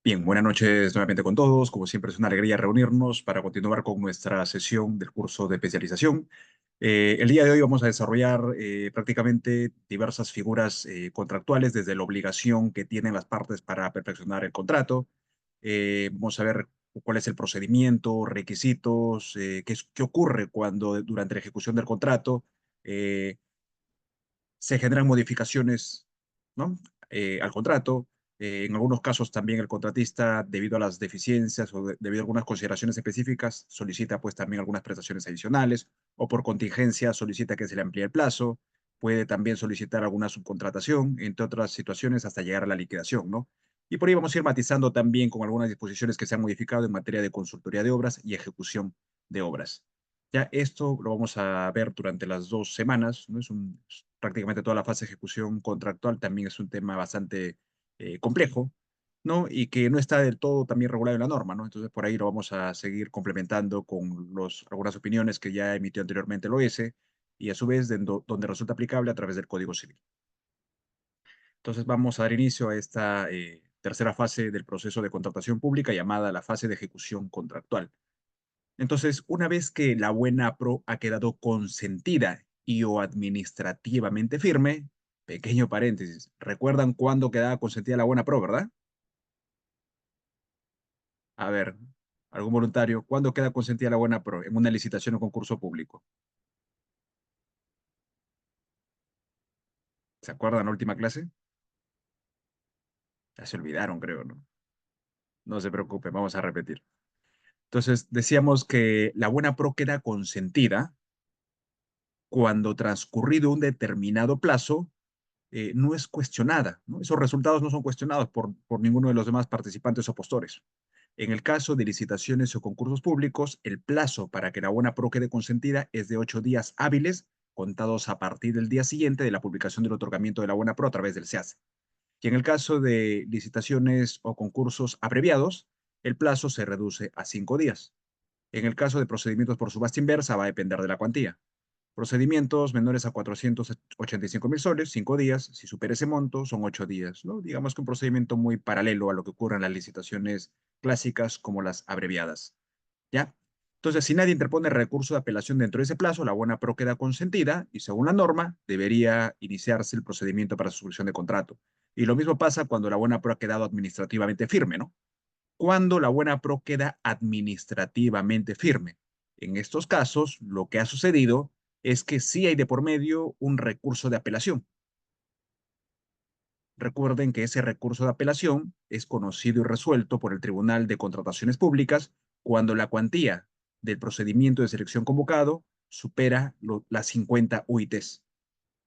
Bien, buenas noches nuevamente con todos. Como siempre es una alegría reunirnos para continuar con nuestra sesión del curso de especialización. El día de hoy vamos a desarrollar prácticamente diversas figuras contractuales, desde la obligación que tienen las partes para perfeccionar el contrato. Vamos a ver cuál es el procedimiento, requisitos, qué ocurre cuando durante la ejecución del contrato eh, se generan modificaciones, ¿no? Al contrato. En algunos casos también el contratista, debido a las deficiencias o debido a algunas consideraciones específicas, solicita pues también algunas prestaciones adicionales o por contingencia solicita que se le amplíe el plazo. Puede también solicitar alguna subcontratación, entre otras situaciones, hasta llegar a la liquidación, ¿no? Y por ahí vamos a ir matizando también con algunas disposiciones que se han modificado en materia de consultoría de obras y ejecución de obras. Ya esto lo vamos a ver durante las 2 semanas, ¿no? Prácticamente toda la fase de ejecución contractual también es un tema bastante complejo, ¿no? Y que no está del todo también regulado en la norma, ¿no? Entonces por ahí lo vamos a seguir complementando con algunas opiniones que ya emitió anteriormente el OS y a su vez donde resulta aplicable a través del Código Civil. Entonces vamos a dar inicio a esta tercera fase del proceso de contratación pública llamada la fase de ejecución contractual. Entonces, una vez que la buena pro ha quedado consentida y o administrativamente firme, pequeño paréntesis, ¿recuerdan cuándo quedaba consentida la buena pro, verdad? A ver, algún voluntario, ¿cuándo queda consentida la buena pro en una licitación o concurso público? ¿Se acuerdan la última clase? Ya se olvidaron, creo, ¿no? No se preocupe, vamos a repetir. Entonces, decíamos que la buena pro queda consentida cuando transcurrido un determinado plazo no es cuestionada, ¿no? Esos resultados no son cuestionados por ninguno de los demás participantes o postores. En el caso de licitaciones o concursos públicos, el plazo para que la buena pro quede consentida es de 8 días hábiles, contados a partir del día siguiente de la publicación del otorgamiento de la buena pro a través del SEAS. Y en el caso de licitaciones o concursos abreviados, el plazo se reduce a 5 días. En el caso de procedimientos por subasta inversa, va a depender de la cuantía. Procedimientos menores a 485.000 soles, 5 días. Si supera ese monto, son 8 días, ¿no? Digamos que un procedimiento muy paralelo a lo que ocurre en las licitaciones clásicas como las abreviadas, ¿ya? Entonces, si nadie interpone recurso de apelación dentro de ese plazo, la buena pro queda consentida y según la norma debería iniciarse el procedimiento para suscripción de contrato. Y lo mismo pasa cuando la buena pro ha quedado administrativamente firme, ¿no? Cuando la buena pro queda administrativamente firme. En estos casos, lo que ha sucedido es que sí hay de por medio un recurso de apelación. Recuerden que ese recurso de apelación es conocido y resuelto por el Tribunal de Contrataciones Públicas cuando la cuantía del procedimiento de selección convocado supera las 50 UITs.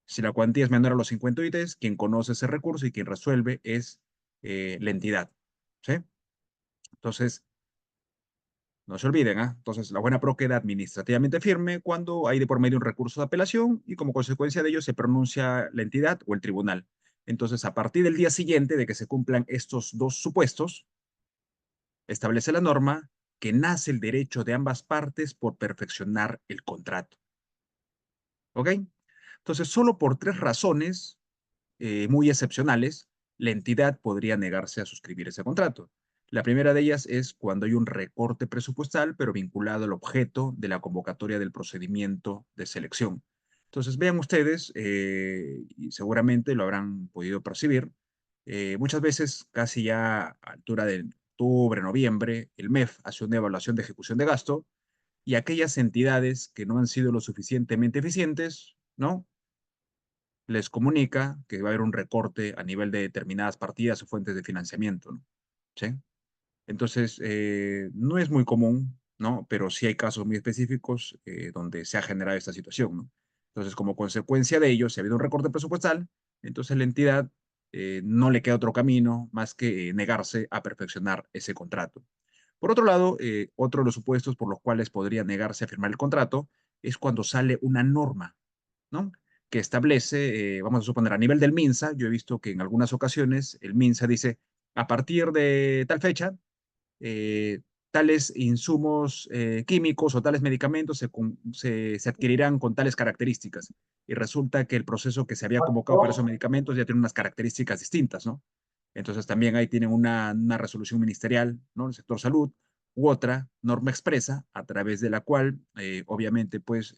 Si la cuantía es menor a los 50 UITs, quien conoce ese recurso y quien resuelve es la entidad. ¿Sí? Entonces, no se olviden, ¿ah? Entonces, la buena pro queda administrativamente firme cuando hay de por medio un recurso de apelación y como consecuencia de ello se pronuncia la entidad o el tribunal. Entonces, a partir del día siguiente de que se cumplan estos dos supuestos, establece la norma que nace el derecho de ambas partes por perfeccionar el contrato. ¿Ok? Entonces, solo por 3 razones muy excepcionales, la entidad podría negarse a suscribir ese contrato. La primera de ellas es cuando hay un recorte presupuestal, pero vinculado al objeto de la convocatoria del procedimiento de selección. Entonces, vean ustedes, y seguramente lo habrán podido percibir, muchas veces, casi ya a altura de octubre, noviembre, el MEF hace una evaluación de ejecución de gasto y aquellas entidades que no han sido lo suficientemente eficientes, ¿no? Les comunica que va a haber un recorte a nivel de determinadas partidas o fuentes de financiamiento, ¿no? ¿Sí? Entonces, no es muy común, ¿no? Pero sí hay casos muy específicos donde se ha generado esta situación, ¿no? Entonces, como consecuencia de ello, si ha habido un recorte presupuestal, entonces la entidad no le queda otro camino más que negarse a perfeccionar ese contrato. Por otro lado, otro de los supuestos por los cuales podría negarse a firmar el contrato es cuando sale una norma, ¿no? Que establece, vamos a suponer, a nivel del MINSA, yo he visto que en algunas ocasiones el MINSA dice, a partir de tal fecha, eh, tales insumos químicos o tales medicamentos se adquirirán con tales características. Y resulta que el proceso que se había convocado para esos medicamentos ya tiene unas características distintas, ¿no? Entonces también ahí tienen una resolución ministerial, ¿no? El sector salud, u otra norma expresa a través de la cual, obviamente, pues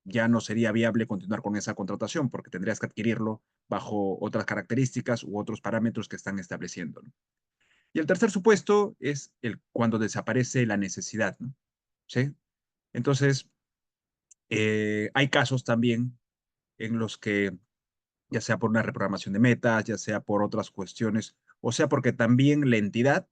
ya no sería viable continuar con esa contratación porque tendrías que adquirirlo bajo otras características u otros parámetros que están estableciendo, ¿no? Y el tercer supuesto es cuando desaparece la necesidad, ¿no? ¿Sí? Entonces, hay casos también en los que, ya sea por una reprogramación de metas, ya sea por otras cuestiones, o sea, porque también la entidad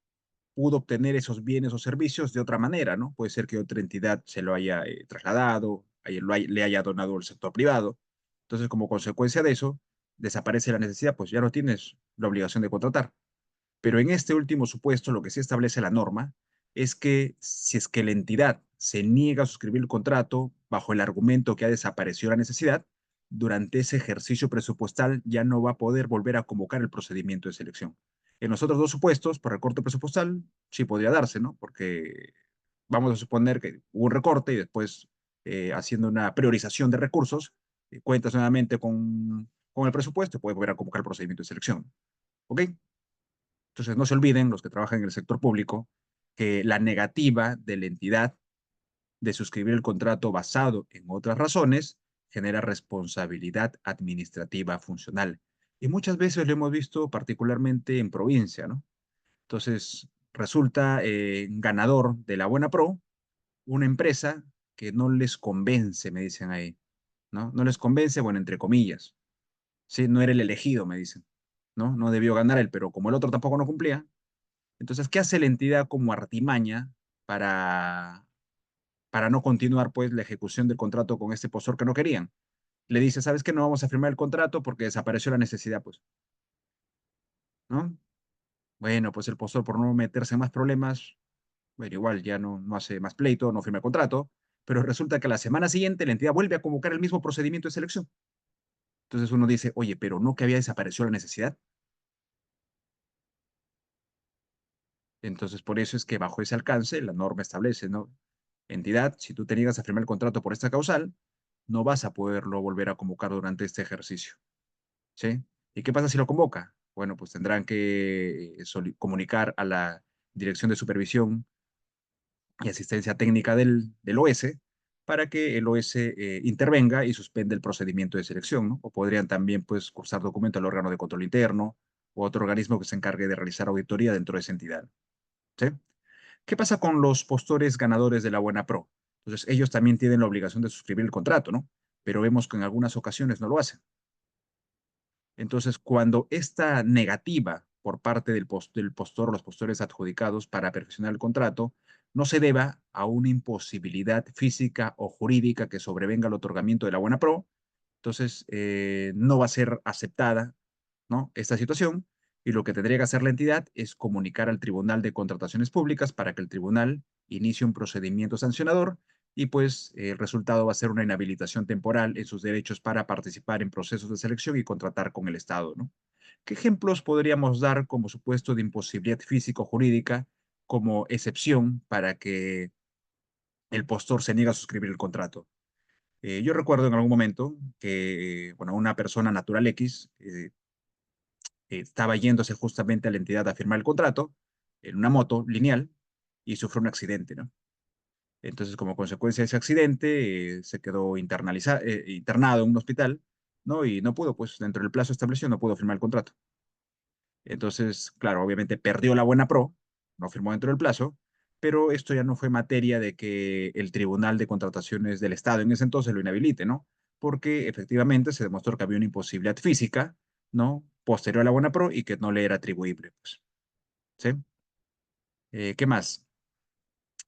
pudo obtener esos bienes o servicios de otra manera, ¿no? Puede ser que otra entidad se lo haya trasladado, le haya donado al sector privado. Entonces, como consecuencia de eso, desaparece la necesidad, pues ya no tienes la obligación de contratar. Pero en este último supuesto, lo que sí establece la norma es que si es que la entidad se niega a suscribir el contrato bajo el argumento que ha desaparecido la necesidad, durante ese ejercicio presupuestal ya no va a poder volver a convocar el procedimiento de selección. En los otros dos supuestos, por recorte presupuestal, sí podría darse, ¿no? Porque vamos a suponer que hubo un recorte y después, haciendo una priorización de recursos, cuentas nuevamente con el presupuesto y puede volver a convocar el procedimiento de selección. ¿Ok? Entonces, no se olviden, los que trabajan en el sector público, que la negativa de la entidad de suscribir el contrato basado en otras razones genera responsabilidad administrativa funcional. Y muchas veces lo hemos visto particularmente en provincia, ¿no? Entonces, resulta ganador de la Buena Pro una empresa que no les convence, me dicen ahí, ¿no? No les convence, bueno, entre comillas. Sí, no era el elegido, me dicen, ¿no? No debió ganar él, pero como el otro tampoco no cumplía, entonces, ¿qué hace la entidad como artimaña para, para no continuar pues la ejecución del contrato con este postor que no querían? Le dice, ¿sabes qué? No vamos a firmar el contrato porque desapareció la necesidad, pues, ¿no? Bueno, pues el postor por no meterse en más problemas, bueno, igual ya no hace más pleito, no firma el contrato, pero resulta que la semana siguiente la entidad vuelve a convocar el mismo procedimiento de selección. Entonces uno dice, oye, pero no que había desaparecido la necesidad. Entonces, por eso es que bajo ese alcance, la norma establece, ¿no? Entidad, si tú te niegas a firmar el contrato por esta causal, no vas a poderlo volver a convocar durante este ejercicio, ¿sí? ¿Y qué pasa si lo convoca? Bueno, pues tendrán que comunicar a la Dirección de Supervisión y Asistencia Técnica del OS para que el OS intervenga y suspenda el procedimiento de selección, ¿no? O podrían también, pues, cursar documento al órgano de control interno o otro organismo que se encargue de realizar auditoría dentro de esa entidad, ¿sí? ¿Qué pasa con los postores ganadores de la Buena Pro? Entonces, ellos también tienen la obligación de suscribir el contrato, ¿no? Pero vemos que en algunas ocasiones no lo hacen. Entonces, cuando esta negativa por parte del postor o los postores adjudicados para perfeccionar el contrato no se deba a una imposibilidad física o jurídica que sobrevenga el otorgamiento de la Buena Pro, entonces no va a ser aceptada, ¿no? Esta situación, y lo que tendría que hacer la entidad es comunicar al Tribunal de Contrataciones Públicas para que el tribunal inicie un procedimiento sancionador y pues el resultado va a ser una inhabilitación temporal en sus derechos para participar en procesos de selección y contratar con el Estado, ¿no? ¿Qué ejemplos podríamos dar como supuesto de imposibilidad físico-jurídica como excepción para que el postor se niegue a suscribir el contrato? Yo recuerdo en algún momento que, bueno, una persona natural X estaba yéndose justamente a la entidad a firmar el contrato en una moto lineal y sufrió un accidente, ¿no? Entonces, como consecuencia de ese accidente, se quedó internado en un hospital, ¿no? Y no pudo, pues, dentro del plazo establecido, no pudo firmar el contrato. Entonces, claro, obviamente perdió la buena pro, no firmó dentro del plazo, pero esto ya no fue materia de que el Tribunal de Contrataciones del Estado en ese entonces lo inhabilite, ¿no? Porque efectivamente se demostró que había una imposibilidad física, ¿no? Posterior a la buena pro y que no le era atribuible, pues, ¿sí? ¿Qué más?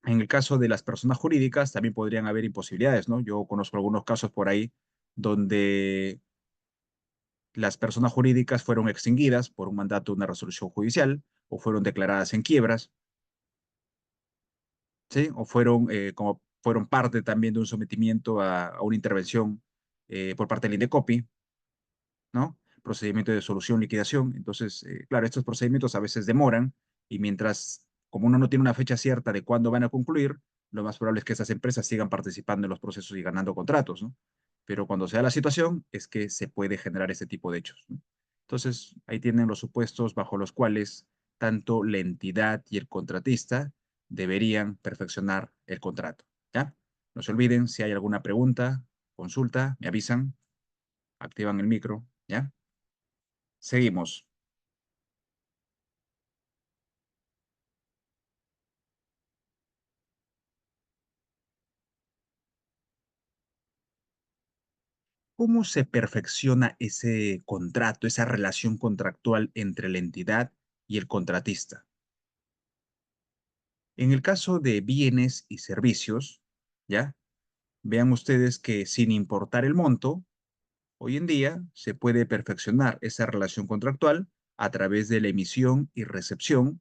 En el caso de las personas jurídicas también podrían haber imposibilidades, ¿no? Yo conozco algunos casos por ahí donde las personas jurídicas fueron extinguidas por un mandato de una resolución judicial o fueron declaradas en quiebras, ¿sí? O fueron, como fueron parte también de un sometimiento a una intervención por parte del INDECOPI, ¿no? Procedimiento de solución, liquidación. Entonces, claro, estos procedimientos a veces demoran y mientras, como uno no tiene una fecha cierta de cuándo van a concluir, lo más probable es que esas empresas sigan participando en los procesos y ganando contratos, ¿no? Pero cuando se da la situación es que se puede generar ese tipo de hechos, ¿no? Entonces, ahí tienen los supuestos bajo los cuales tanto la entidad y el contratista deberían perfeccionar el contrato, ¿ya? No se olviden, si hay alguna pregunta, consulta, me avisan, activan el micro, ¿ya? Seguimos. ¿Cómo se perfecciona ese contrato, esa relación contractual entre la entidad y el contratista? En el caso de bienes y servicios, ¿ya? Vean ustedes que sin importar el monto, hoy en día se puede perfeccionar esa relación contractual a través de la emisión y recepción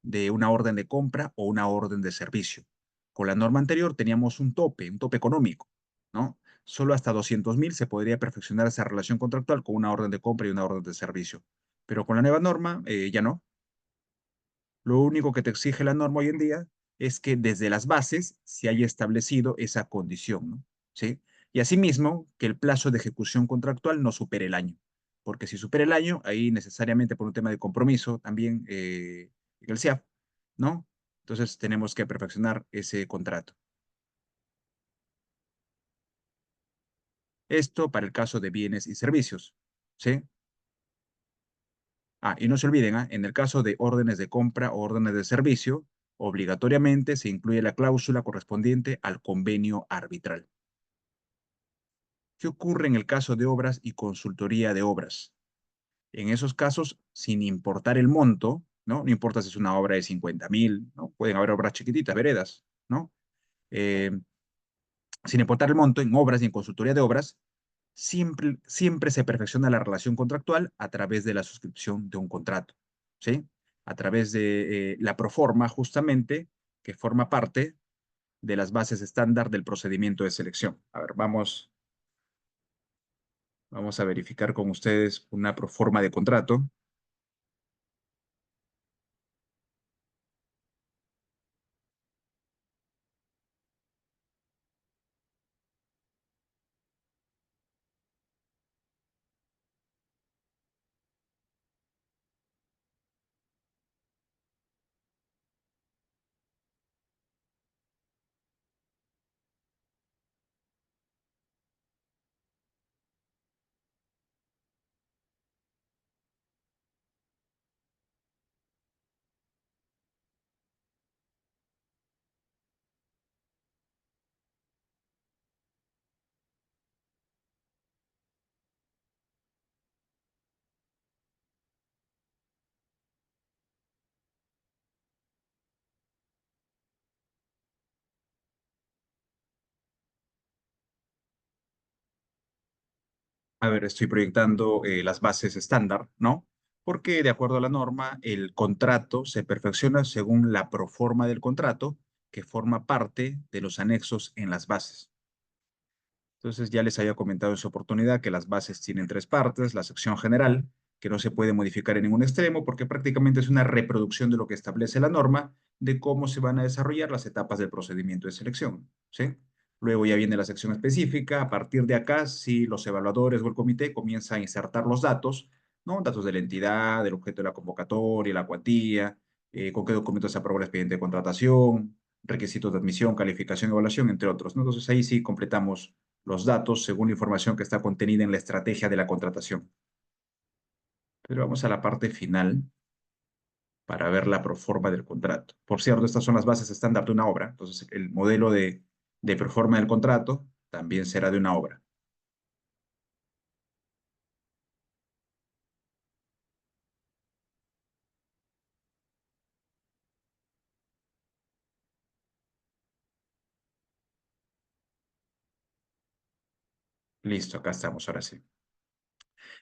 de una orden de compra o una orden de servicio. Con la norma anterior teníamos un tope económico, ¿no? Solo hasta 200.000 se podría perfeccionar esa relación contractual con una orden de compra y una orden de servicio. Pero con la nueva norma ya no. Lo único que te exige la norma hoy en día es que desde las bases se haya establecido esa condición, ¿no? ¿Sí? Y asimismo, que el plazo de ejecución contractual no supere el año, porque si supera el año, ahí necesariamente por un tema de compromiso también en el CIAP, ¿no? Entonces tenemos que perfeccionar ese contrato. Esto para el caso de bienes y servicios, ¿sí? Ah, y no se olviden, en el caso de órdenes de compra o órdenes de servicio, obligatoriamente se incluye la cláusula correspondiente al convenio arbitral. ¿Qué ocurre en el caso de obras y consultoría de obras? En esos casos, sin importar el monto, ¿no? No importa si es una obra de 50.000, ¿no? Pueden haber obras chiquititas, veredas, ¿no? Eh, Sin importar el monto, en obras y en consultoría de obras, siempre se perfecciona la relación contractual a través de la suscripción de un contrato, ¿sí? A través de la proforma, justamente, que forma parte de las bases estándar del procedimiento de selección. A ver, vamos a verificar con ustedes una proforma de contrato. A ver, estoy proyectando las bases estándar, ¿no? Porque de acuerdo a la norma, el contrato se perfecciona según la proforma del contrato que forma parte de los anexos en las bases. Entonces ya les había comentado en su oportunidad que las bases tienen tres partes, la sección general, que no se puede modificar en ningún extremo porque prácticamente es una reproducción de lo que establece la norma de cómo se van a desarrollar las etapas del procedimiento de selección, ¿sí? Luego ya viene la sección específica, a partir de acá, si los evaluadores o el comité comienzan a insertar los datos, ¿no? Datos de la entidad, del objeto de la convocatoria, la cuantía, con qué documentos se aprobó el expediente de contratación, requisitos de admisión, calificación, evaluación, entre otros, ¿no? Entonces ahí sí completamos los datos según la información que está contenida en la estrategia de la contratación. Pero vamos a la parte final para ver la proforma del contrato. Por cierto, estas son las bases estándar de una obra. Entonces, el modelo de proforma del contrato también será de una obra. Listo, acá estamos, ahora sí.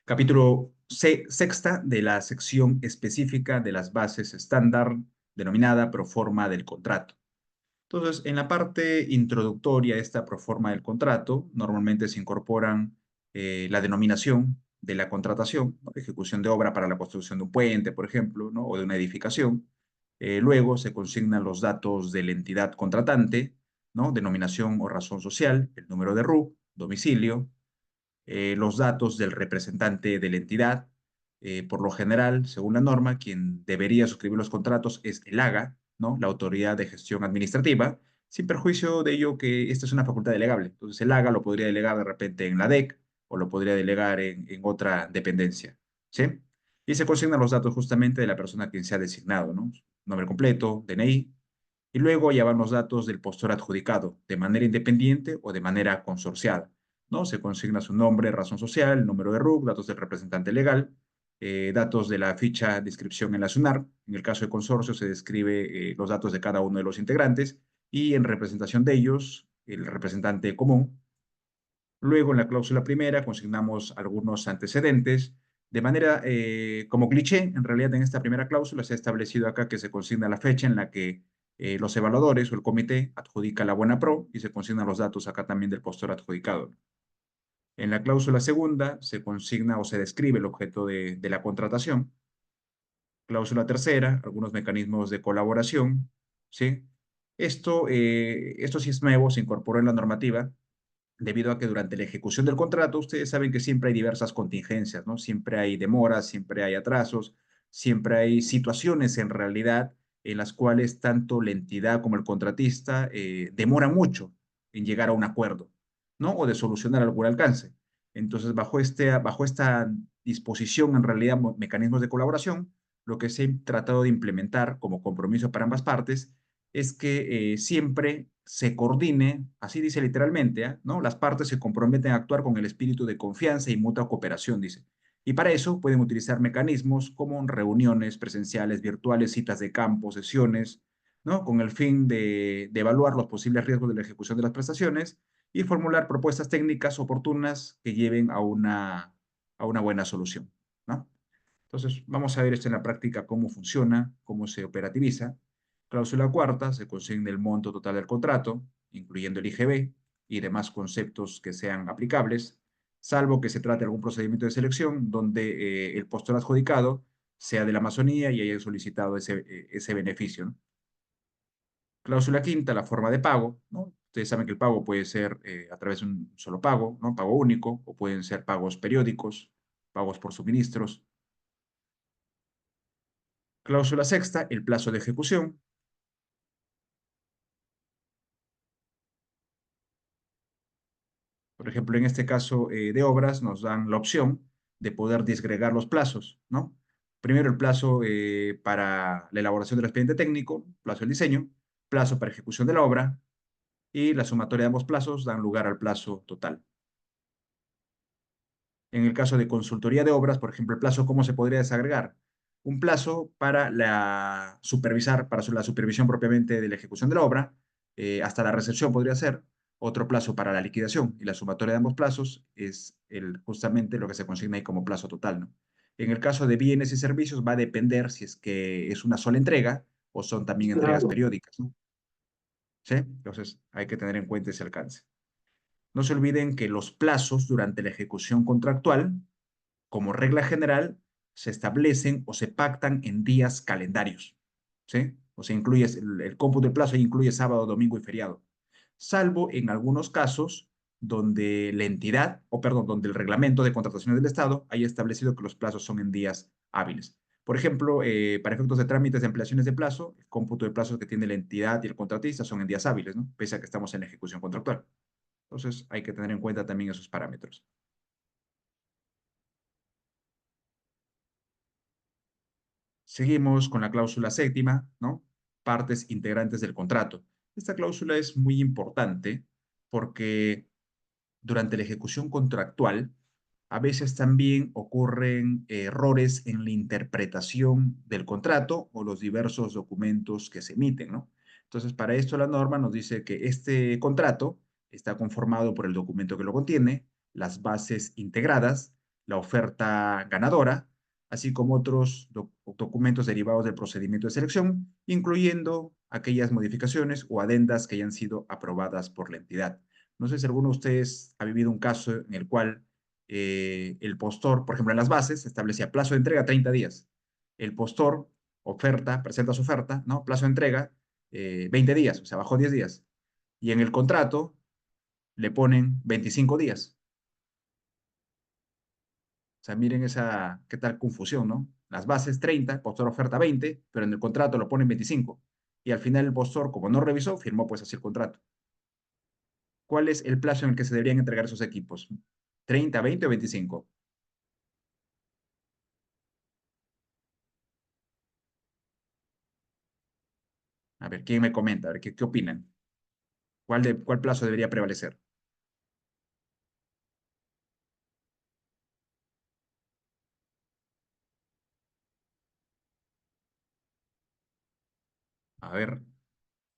Capítulo sexta de la sección específica de las bases estándar denominada proforma del contrato. Entonces, en la parte introductoria de esta proforma del contrato, normalmente se incorporan la denominación de la contratación, ¿no? Ejecución de obra para la construcción de un puente, por ejemplo, ¿no? O de una edificación. Luego se consignan los datos de la entidad contratante, ¿no? Denominación o razón social, el número de RUC, domicilio, los datos del representante de la entidad, Por lo general, según la norma, quien debería suscribir los contratos es el AGA, ¿no? La Autoridad de Gestión Administrativa, sin perjuicio de ello que esta es una facultad delegable. Entonces, el AGA lo podría delegar de repente en la DEC o lo podría delegar en otra dependencia, ¿sí? Y se consignan los datos justamente de la persona a quien se ha designado, ¿no? Nombre completo, DNI, y luego ya van los datos del postor adjudicado, de manera independiente o de manera consorciada, ¿no? Se consigna su nombre, razón social, número de RUC, datos del representante legal, datos de la ficha de inscripción en la SUNAR. En el caso de consorcio se describe los datos de cada uno de los integrantes y en representación de ellos, el representante común. Luego, en la cláusula primera, consignamos algunos antecedentes. De manera, como cliché, en realidad en esta primera cláusula se ha establecido acá que se consigna la fecha en la que los evaluadores o el comité adjudica la buena pro y se consignan los datos acá también del postor adjudicado. En la cláusula segunda se consigna o se describe el objeto de la contratación. Cláusula tercera, algunos mecanismos de colaboración, ¿sí? Esto sí es nuevo, se incorporó en la normativa debido a que durante la ejecución del contrato, ustedes saben que siempre hay diversas contingencias, ¿no? Siempre hay demoras, siempre hay atrasos, siempre hay situaciones en realidad en las cuales tanto la entidad como el contratista demora mucho en llegar a un acuerdo, ¿no? O de solucionar algún alcance. Entonces, bajo esta disposición, en realidad, mecanismos de colaboración, lo que se ha tratado de implementar como compromiso para ambas partes es que siempre se coordine, así dice literalmente, ¿no? Las partes se comprometen a actuar con el espíritu de confianza y mutua cooperación, dice. Y para eso pueden utilizar mecanismos como reuniones presenciales, virtuales, citas de campo, sesiones, ¿no? Con el fin de evaluar los posibles riesgos de la ejecución de las prestaciones y formular propuestas técnicas oportunas que lleven a una buena solución, ¿no? Entonces, vamos a ver esto en la práctica, cómo funciona, cómo se operativiza. Cláusula cuarta, se consigna el monto total del contrato, incluyendo el IGB y demás conceptos que sean aplicables, salvo que se trate de algún procedimiento de selección donde el postor adjudicado sea de la Amazonía y haya solicitado ese beneficio, ¿no? Cláusula quinta, la forma de pago, ¿no? Ustedes saben que el pago puede ser a través de un solo pago, ¿no? Pago único, o pueden ser pagos periódicos, pagos por suministros. Cláusula sexta, el plazo de ejecución. Por ejemplo, en este caso de obras nos dan la opción de poder disgregar los plazos, ¿no? Primero el plazo para la elaboración del expediente técnico, plazo del diseño, plazo para ejecución de la obra y la sumatoria de ambos plazos dan lugar al plazo total. En el caso de consultoría de obras, por ejemplo, el plazo, ¿cómo se podría desagregar? Un plazo para para la supervisión propiamente de la ejecución de la obra, hasta la recepción podría ser, otro plazo para la liquidación, y la sumatoria de ambos plazos es justamente lo que se consigna ahí como plazo total, ¿no? En el caso de bienes y servicios va a depender si es que es una sola entrega o son también entregas periódicas, ¿no? ¿Sí? Entonces hay que tener en cuenta ese alcance. No se olviden que los plazos durante la ejecución contractual como regla general, se establecen o se pactan en días calendarios, ¿sí? O sea, incluye el cómputo del plazo incluye sábado, domingo y feriado, salvo en algunos casos donde la entidad, o perdón, donde el reglamento de contrataciones del Estado haya establecido que los plazos son en días hábiles. Por ejemplo, para efectos de trámites de ampliaciones de plazo, el cómputo de plazos que tiene la entidad y el contratista son en días hábiles, ¿no? Pese a que estamos en la ejecución contractual. Entonces, hay que tener en cuenta también esos parámetros. Seguimos con la cláusula séptima, ¿no? Partes integrantes del contrato. Esta cláusula es muy importante porque durante la ejecución contractual a veces también ocurren errores en la interpretación del contrato o los diversos documentos que se emiten, ¿no? Entonces, para esto la norma nos dice que este contrato está conformado por el documento que lo contiene, las bases integradas, la oferta ganadora, así como otros documentos derivados del procedimiento de selección, incluyendo aquellas modificaciones o adendas que hayan sido aprobadas por la entidad. No sé si alguno de ustedes ha vivido un caso en el cual el postor, por ejemplo, en las bases establecía plazo de entrega 30 días. El postor presenta su oferta, ¿no? Plazo de entrega 20 días, o sea, bajó 10 días. Y en el contrato le ponen 25 días. O sea, miren esa, qué tal confusión, ¿no? Las bases 30, postor oferta 20, pero en el contrato lo ponen 25. Y al final el postor, como no revisó, firmó pues así el contrato. ¿Cuál es el plazo en el que se deberían entregar esos equipos? ¿30, 20 o 25? A ver, ¿quién me comenta? A ver, ¿qué opinan? ¿Cuál plazo debería prevalecer? A ver,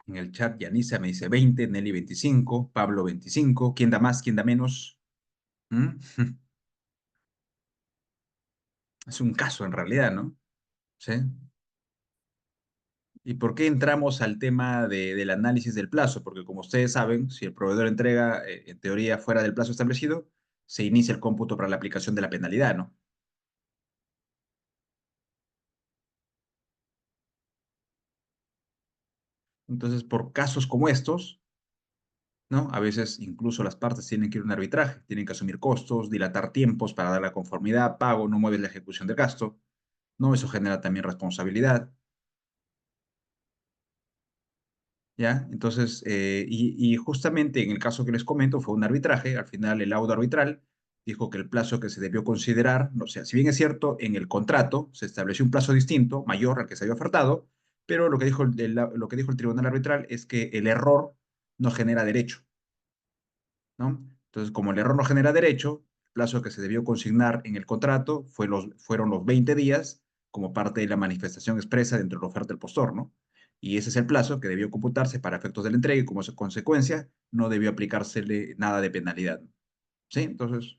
en el chat Yanisa me dice 20, Nelly 25, Pablo 25. ¿Quién da más? ¿Quién da menos? ¿Mm? Es un caso en realidad, ¿no? Sí. ¿Y por qué entramos al tema del análisis del plazo? Porque como ustedes saben, si el proveedor entrega en teoría fuera del plazo establecido, se inicia el cómputo para la aplicación de la penalidad, ¿no? Entonces, por casos como estos, ¿no? A veces incluso las partes tienen que ir a un arbitraje, tienen que asumir costos, dilatar tiempos para dar la conformidad, pago, no mueves la ejecución del gasto, ¿no? Eso genera también responsabilidad. ¿Ya? Entonces, y justamente en el caso que les comento fue un arbitraje, al final el laudo arbitral dijo que el plazo que se debió considerar, o sea, si bien es cierto, en el contrato se estableció un plazo distinto, mayor al que se había ofertado, pero lo que dijo lo que dijo el tribunal arbitral es que el error no genera derecho, ¿no? Entonces, como el error no genera derecho, el plazo que se debió consignar en el contrato fueron los 20 días como parte de la manifestación expresa dentro de la oferta del postor, ¿no? Y ese es el plazo que debió computarse para efectos de la entrega y como consecuencia no debió aplicársele nada de penalidad, ¿sí? Entonces,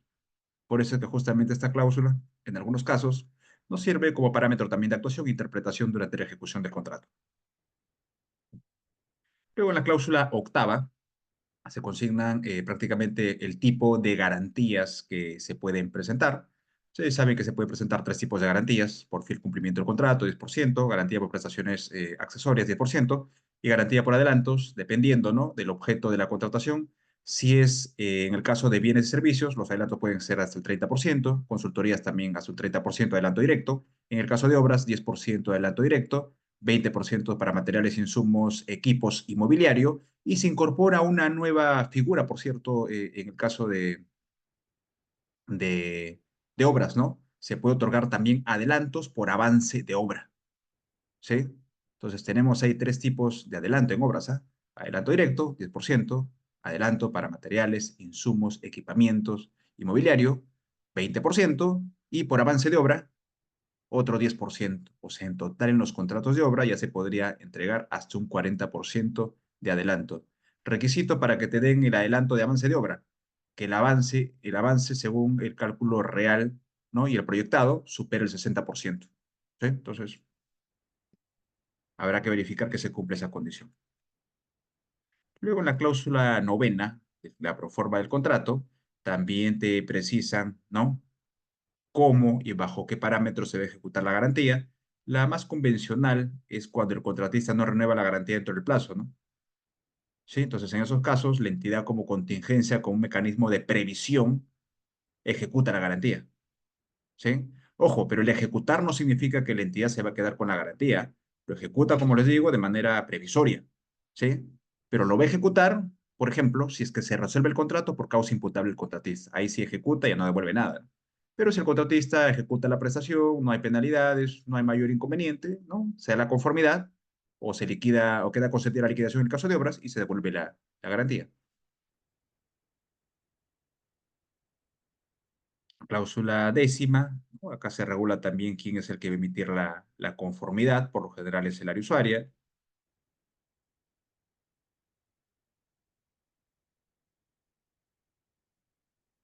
por eso es que justamente esta cláusula, en algunos casos, nos sirve como parámetro también de actuación e interpretación durante la ejecución del contrato. Luego, en la cláusula octava, se consignan prácticamente el tipo de garantías que se pueden presentar. Ustedes saben que se pueden presentar tres tipos de garantías: por fiel cumplimiento del contrato, 10%; garantía por prestaciones accesorias, 10%; y garantía por adelantos, dependiendo, ¿no?, del objeto de la contratación. Si es en el caso de bienes y servicios, los adelantos pueden ser hasta el 30%; consultorías también hasta un 30% de adelanto directo; en el caso de obras, 10% de adelanto directo; 20% para materiales, insumos, equipos y mobiliario, y se incorpora una nueva figura, por cierto, en el caso de, de obras, ¿no? Se puede otorgar también adelantos por avance de obra, ¿sí? Entonces tenemos ahí tres tipos de adelanto en obras, ¿ah? Adelanto directo, 10%; adelanto para materiales, insumos, equipamientos y mobiliario, 20%; y por avance de obra, otro 10%. O sea, en total en los contratos de obra ya se podría entregar hasta un 40% de adelanto. Requisito para que te den el adelanto de avance de obra: que el avance según el cálculo real, ¿no?, y el proyectado supere el 60%. ¿Sí? Entonces, habrá que verificar que se cumple esa condición. Luego, en la cláusula novena, de la proforma del contrato, también te precisan, ¿no?, cómo y bajo qué parámetros se debe ejecutar la garantía. La más convencional es cuando el contratista no renueva la garantía dentro del plazo, ¿no? Sí, entonces en esos casos, la entidad como contingencia, con un mecanismo de previsión, ejecuta la garantía, ¿sí? Ojo, pero el ejecutar no significa que la entidad se va a quedar con la garantía. Lo ejecuta, como les digo, de manera previsoria, ¿sí? Pero lo va a ejecutar, por ejemplo, si es que se resuelve el contrato por causa imputable del contratista. Ahí sí ejecuta y ya no devuelve nada. Pero si el contratista ejecuta la prestación, no hay penalidades, no hay mayor inconveniente, ¿no? Se da la conformidad o se liquida o queda consentida la liquidación en el caso de obras y se devuelve la garantía. Cláusula décima, ¿no? Acá se regula también quién es el que va a emitir la conformidad, por lo general es el área usuaria.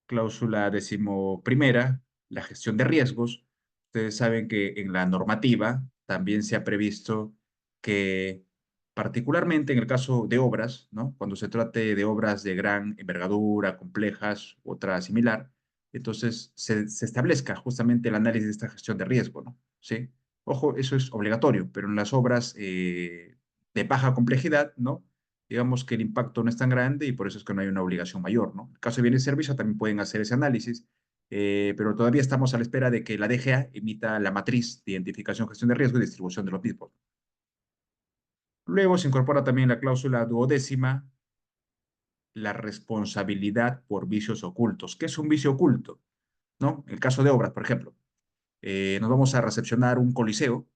Cláusula decimoprimera, la gestión de riesgos. Ustedes saben que en la normativa también se ha previsto que, particularmente en el caso de obras, ¿no?, cuando se trate de obras de gran envergadura, complejas, otra similar, entonces se establezca justamente el análisis de esta gestión de riesgo, ¿no? ¿Sí? Ojo, eso es obligatorio, pero en las obras de baja complejidad, ¿no?, digamos que el impacto no es tan grande y por eso es que no hay una obligación mayor, ¿no? En el caso de bienes y servicios también pueden hacer ese análisis. pero todavía estamos a la espera de que la DGA emita la matriz de identificación, gestión de riesgo y distribución de los mismos. Luego se incorpora también la cláusula duodécima, la responsabilidad por vicios ocultos. ¿Qué es un vicio oculto? ¿No? El caso de obras, por ejemplo. Nos vamos a recepcionar un coliseo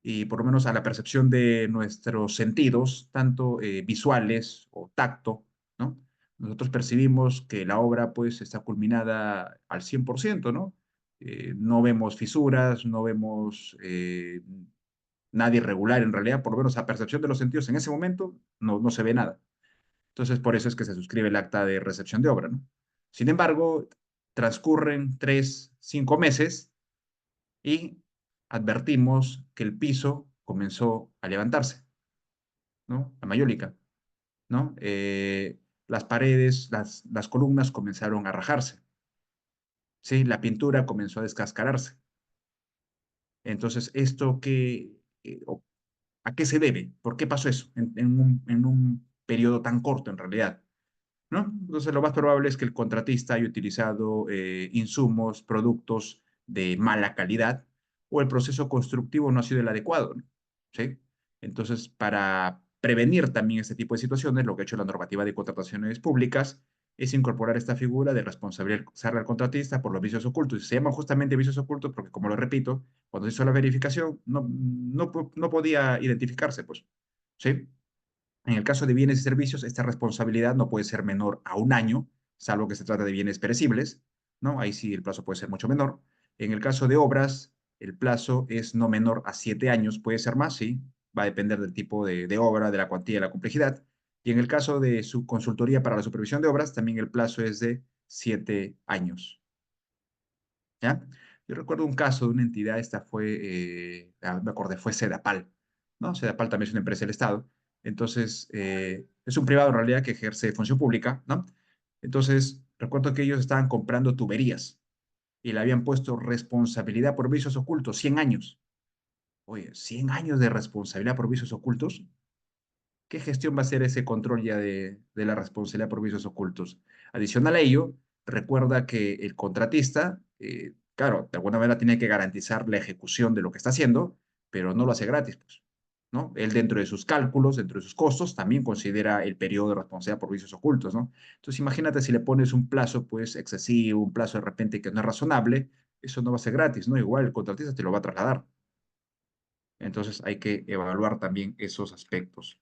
y por lo menos a la percepción de nuestros sentidos, tanto visuales o tacto, ¿no? Nosotros percibimos que la obra pues está culminada al 100%, ¿no? No vemos fisuras, no vemos nada irregular en realidad, por lo menos a percepción de los sentidos en ese momento no se ve nada. Entonces, por eso es que se suscribe el acta de recepción de obra, ¿no? Sin embargo, transcurren 3, 5 meses y advertimos que el piso comenzó a levantarse, ¿no? La mayólica, ¿no? Las paredes, las columnas comenzaron a rajarse, ¿sí? La pintura comenzó a descascararse. Entonces, ¿esto qué, a qué se debe? ¿Por qué pasó eso en un periodo tan corto en realidad? ¿No? Entonces, lo más probable es que el contratista haya utilizado insumos, productos de mala calidad o el proceso constructivo no ha sido el adecuado, ¿no? ¿Sí? Entonces, para prevenir también este tipo de situaciones, lo que ha hecho la normativa de contrataciones públicas es incorporar esta figura de responsabilizar al contratista por los vicios ocultos. Y se llaman justamente vicios ocultos porque, como lo repito, cuando se hizo la verificación no podía identificarse, pues, ¿sí? En el caso de bienes y servicios, esta responsabilidad no puede ser menor a 1 año, salvo que se trata de bienes perecibles, ¿no? Ahí sí el plazo puede ser mucho menor. En el caso de obras, el plazo es no menor a 7 años, puede ser más, sí, va a depender del tipo de obra, de la cuantía y de la complejidad. Y en el caso de su consultoría para la supervisión de obras, también el plazo es de 7 años, ¿ya? Yo recuerdo un caso de una entidad, esta fue, me acordé, fue Sedapal, ¿no? Sedapal también es una empresa del Estado, entonces es un privado en realidad que ejerce función pública, ¿no? Entonces, recuerdo que ellos estaban comprando tuberías y le habían puesto responsabilidad por vicios ocultos, 100 años. Oye, 100 años de responsabilidad por vicios ocultos. ¿Qué gestión va a ser ese control ya de la responsabilidad por vicios ocultos? Adicional a ello, recuerda que el contratista, claro, de alguna manera tiene que garantizar la ejecución de lo que está haciendo, pero no lo hace gratis, pues, ¿no? Él dentro de sus cálculos, dentro de sus costos, también considera el periodo de responsabilidad por vicios ocultos, ¿no? Entonces, imagínate si le pones un plazo, pues, excesivo, un plazo de repente que no es razonable, eso no va a ser gratis, ¿no? Igual el contratista te lo va a trasladar. Entonces, hay que evaluar también esos aspectos.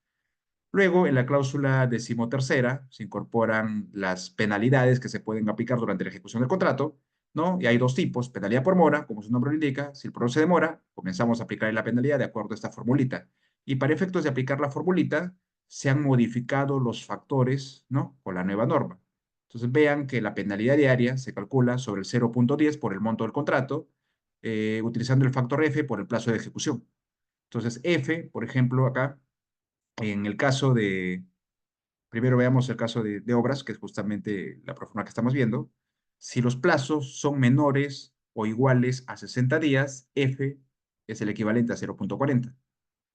Luego, en la cláusula decimotercera, se incorporan las penalidades que se pueden aplicar durante la ejecución del contrato, ¿no? Y hay dos tipos: penalidad por mora, como su nombre lo indica. Si el proceso se demora, comenzamos a aplicar la penalidad de acuerdo a esta formulita. Y para efectos de aplicar la formulita, se han modificado los factores, ¿no? Con la nueva norma. Entonces, vean que la penalidad diaria se calcula sobre el 0,10 por el monto del contrato, utilizando el factor F por el plazo de ejecución. Entonces, F, por ejemplo, acá, en el caso de, primero veamos el caso de obras, que es justamente la forma que estamos viendo. Si los plazos son menores o iguales a 60 días, F es el equivalente a 0,40.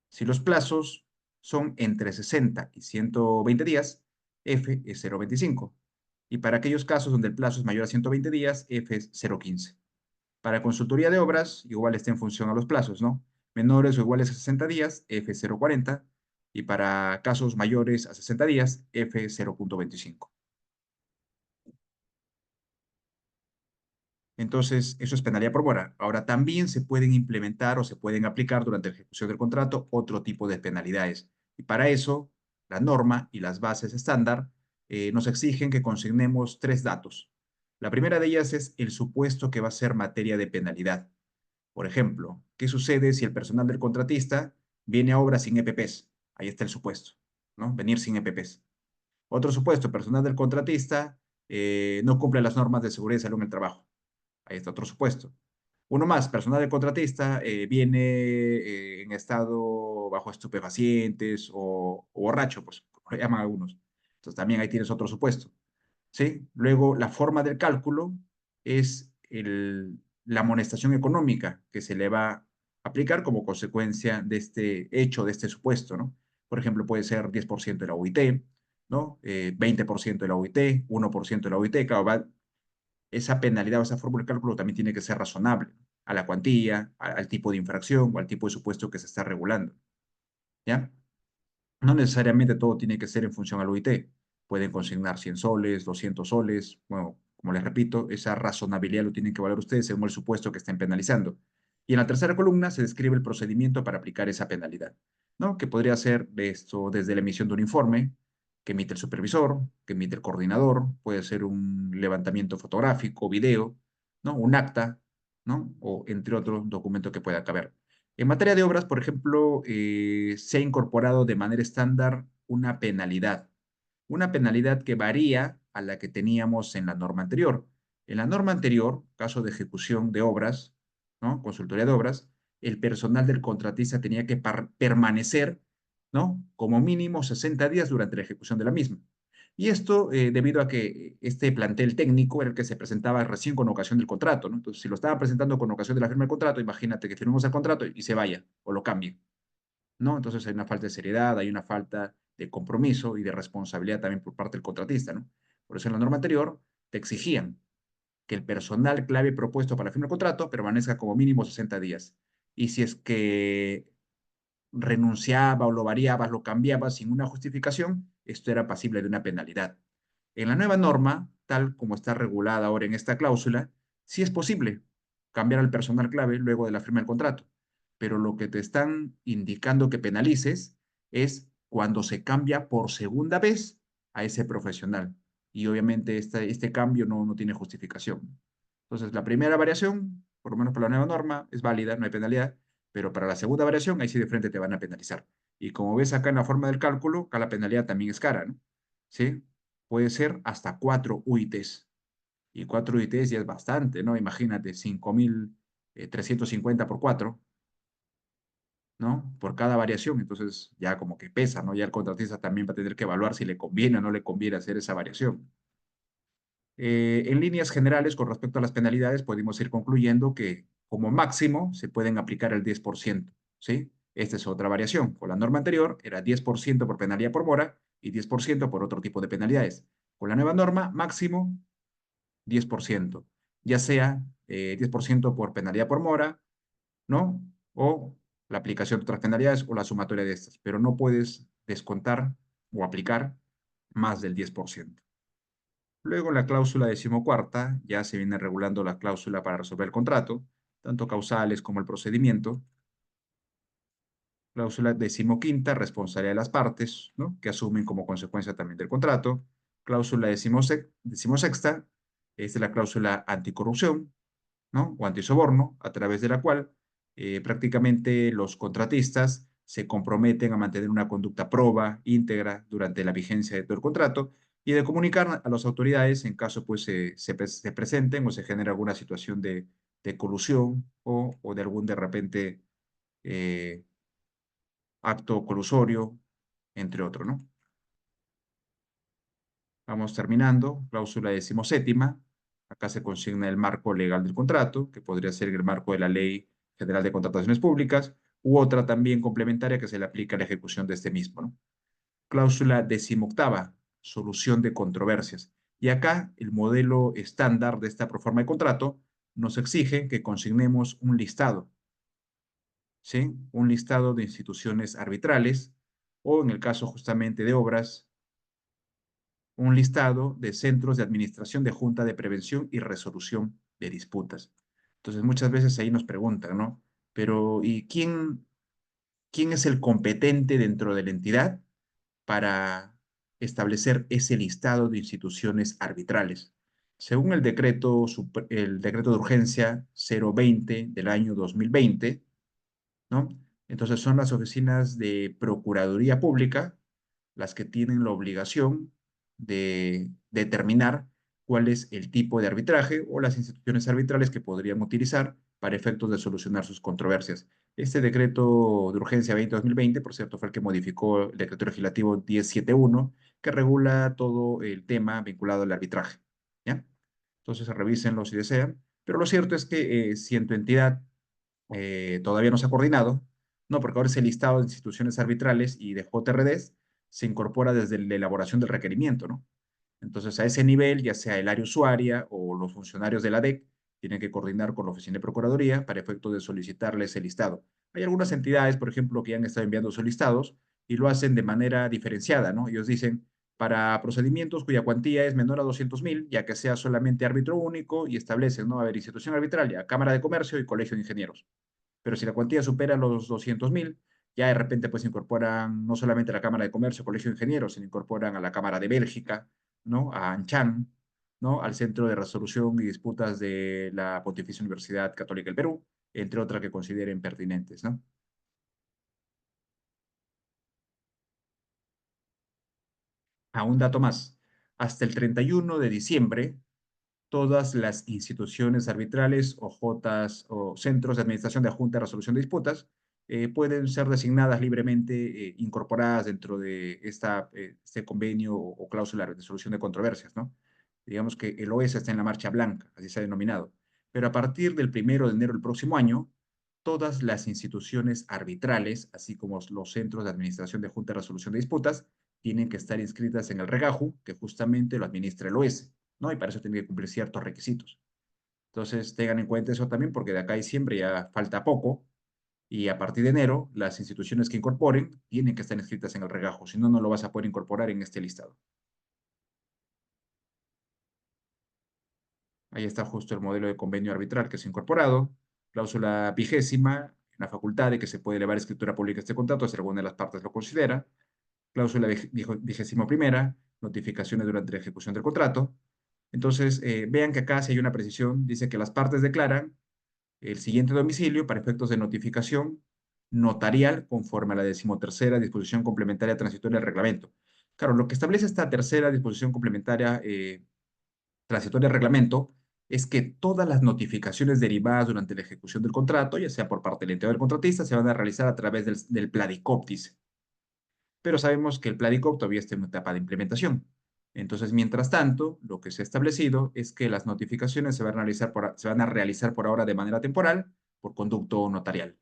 Si los plazos son entre 60 y 120 días, F es 0,25. Y para aquellos casos donde el plazo es mayor a 120 días, F es 0,15. Para consultoría de obras, igual está en función a los plazos, ¿no? Menores o iguales a 60 días, F0,40. Y para casos mayores a 60 días, F0,25. Entonces, eso es penalidad por mora. Ahora, también se pueden implementar o se pueden aplicar durante la ejecución del contrato otro tipo de penalidades. Y para eso, la norma y las bases estándar nos exigen que consignemos 3 datos. La primera de ellas es el supuesto que va a ser materia de penalidad. Por ejemplo, ¿qué sucede si el personal del contratista viene a obra sin EPPs? Ahí está el supuesto, ¿no? Venir sin EPPs. Otro supuesto: personal del contratista no cumple las normas de seguridad y salud en el trabajo. Ahí está otro supuesto. Uno más: personal del contratista viene en estado bajo estupefacientes o borracho, pues, como le llaman algunos. Entonces también ahí tienes otro supuesto. ¿Sí? Luego, la forma del cálculo es la amonestación económica que se le va a aplicar como consecuencia de este hecho, de este supuesto, ¿no? Por ejemplo, puede ser 10% de la UIT, ¿no? 20% de la UIT, 1% de la UIT, claro, esa penalidad o esa fórmula de cálculo también tiene que ser razonable a la cuantía, al tipo de infracción o al tipo de supuesto que se está regulando, ¿ya? No necesariamente todo tiene que ser en función al UIT. Pueden consignar 100 soles, 200 soles. Bueno, como les repito, esa razonabilidad lo tienen que valorar ustedes según el supuesto que estén penalizando. Y en la tercera columna se describe el procedimiento para aplicar esa penalidad, ¿no? Que podría ser de esto desde la emisión de un informe que emite el supervisor, que emite el coordinador, puede ser un levantamiento fotográfico, video, ¿no? Un acta, ¿no? O entre otros documentos que pueda caber. En materia de obras, por ejemplo, se ha incorporado de manera estándar una penalidad que varía a la que teníamos en la norma anterior. En la norma anterior, caso de ejecución de obras, ¿no? Consultoría de obras, el personal del contratista tenía que permanecer, ¿no? Como mínimo 60 días durante la ejecución de la misma. Y esto debido a que este plantel técnico era el que se presentaba recién con ocasión del contrato, ¿no? Entonces, si lo estaba presentando con ocasión de la firma del contrato, imagínate que firmemos el contrato y se vaya o lo cambie, ¿no? Entonces hay una falta de seriedad, hay una falta de compromiso y de responsabilidad también por parte del contratista, ¿no? Por eso en la norma anterior te exigían que el personal clave propuesto para la firma del contrato permanezca como mínimo 60 días. Y si es que renunciaba o lo variabas, lo cambiabas sin una justificación, esto era pasible de una penalidad. En la nueva norma, tal como está regulada ahora en esta cláusula, sí es posible cambiar al personal clave luego de la firma del contrato, pero lo que te están indicando que penalices es cuando se cambia por segunda vez a ese profesional. Y obviamente este cambio no tiene justificación. Entonces, la primera variación, por lo menos para la nueva norma, es válida, no hay penalidad, pero para la segunda variación, ahí sí de frente te van a penalizar. Y como ves acá en la forma del cálculo, acá la penalidad también es cara, ¿no? ¿Sí? Puede ser hasta 4 UITs. Y 4 UITs ya es bastante, ¿no? Imagínate, 5.350 por 4, ¿no? Por cada variación. Entonces ya como que pesa, ¿no? Ya el contratista también va a tener que evaluar si le conviene o no le conviene hacer esa variación. En líneas generales, con respecto a las penalidades, podemos ir concluyendo que como máximo se pueden aplicar el 10%, ¿sí? Esta es otra variación. Con la norma anterior era 10% por penalidad por mora y 10% por otro tipo de penalidades. Con la nueva norma, máximo 10%, ya sea 10% por penalidad por mora, ¿no? O la aplicación de otras penalidades o la sumatoria de estas, pero no puedes descontar o aplicar más del 10%. Luego, en la cláusula decimocuarta, ya se viene regulando la cláusula para resolver el contrato, tanto causales como el procedimiento. Cláusula decimoquinta, responsabilidad de las partes, ¿no? Que asumen como consecuencia también del contrato. Cláusula decimosexta, es la cláusula anticorrupción, ¿no? O antisoborno, a través de la cual prácticamente los contratistas se comprometen a mantener una conducta proba, íntegra, durante la vigencia de todo el contrato y de comunicar a las autoridades en caso pues se presenten o se genere alguna situación de colusión o de algún de repente eh, acto colusorio, entre otros, ¿no? Vamos terminando. Cláusula decimoséptima. Acá se consigna el marco legal del contrato, que podría ser el marco de la Ley General de Contrataciones Públicas, u otra también complementaria que se le aplica a la ejecución de este mismo, ¿no? Cláusula decimoctava, solución de controversias. Y acá el modelo estándar de esta proforma de contrato nos exige que consignemos un listado, ¿sí? Un listado de instituciones arbitrales o en el caso justamente de obras, un listado de centros de administración de Junta de Prevención y Resolución de Disputas. Entonces, muchas veces ahí nos preguntan, ¿no? Pero, ¿y quién es el competente dentro de la entidad para establecer ese listado de instituciones arbitrales? Según el decreto de urgencia 020 del año 2020, ¿no? Entonces son las oficinas de Procuraduría Pública las que tienen la obligación de determinar cuál es el tipo de arbitraje o las instituciones arbitrales que podrían utilizar para efectos de solucionar sus controversias. Este decreto de urgencia 20-2020, por cierto, fue el que modificó el decreto legislativo 1071, que regula todo el tema vinculado al arbitraje, ¿ya? Entonces, revísenlo si desean. Pero lo cierto es que si en tu entidad todavía no se ha coordinado, no, porque ahora ese listado de instituciones arbitrales y de JRDs se incorpora desde la elaboración del requerimiento, ¿no? Entonces, a ese nivel, ya sea el área usuaria o los funcionarios de la DEC, tienen que coordinar con la Oficina de Procuraduría para efecto de solicitarles el listado. Hay algunas entidades, por ejemplo, que han estado enviando sus listados y lo hacen de manera diferenciada, ¿no? Ellos dicen, para procedimientos cuya cuantía es menor a 200.000, ya que sea solamente árbitro único y establecen, ¿no? A ver, institución arbitraria, Cámara de Comercio y Colegio de Ingenieros. Pero si la cuantía supera los 200.000, ya de repente pues incorporan no solamente a la Cámara de Comercio, Colegio de Ingenieros, sino incorporan a la Cámara de Bélgica, ¿no? A ANCHAN, ¿no? Al Centro de Resolución y Disputas de la Pontificia Universidad Católica del Perú, entre otras que consideren pertinentes, ¿no? A un dato más, hasta el 31 de diciembre, todas las instituciones arbitrales o jotas o centros de administración de la Junta de Resolución de Disputas pueden ser designadas libremente, incorporadas dentro de este convenio o cláusula de resolución de controversias, ¿no? Digamos que el OES está en la marcha blanca, así se ha denominado. Pero a partir del 1 de enero del próximo año, todas las instituciones arbitrales, así como los centros de administración de Junta de Resolución de Disputas, tienen que estar inscritas en el REGAJU, que justamente lo administra el OES, ¿no? Y para eso tienen que cumplir ciertos requisitos. Entonces, tengan en cuenta eso también, porque de acá a diciembre ya falta poco, y a partir de enero, las instituciones que incorporen tienen que estar inscritas en el regajo, si no, no lo vas a poder incorporar en este listado. Ahí está justo el modelo de convenio arbitral que se ha incorporado, cláusula 20, la facultad de que se puede elevar escritura pública este contrato si alguna de las partes lo considera, cláusula 21, notificaciones durante la ejecución del contrato. Entonces, vean que acá si hay una precisión, dice que las partes declaran el siguiente domicilio para efectos de notificación notarial conforme a la 13ª disposición complementaria transitoria del reglamento. Claro, lo que establece esta tercera disposición complementaria transitoria del reglamento es que todas las notificaciones derivadas durante la ejecución del contrato, ya sea por parte del ente o del contratista, se van a realizar a través del Pladicop, dice. Pero sabemos que el Pladicop todavía está en etapa de implementación. Entonces, mientras tanto, lo que se ha establecido es que las notificaciones se van a realizar por ahora de manera temporal por conducto notarial,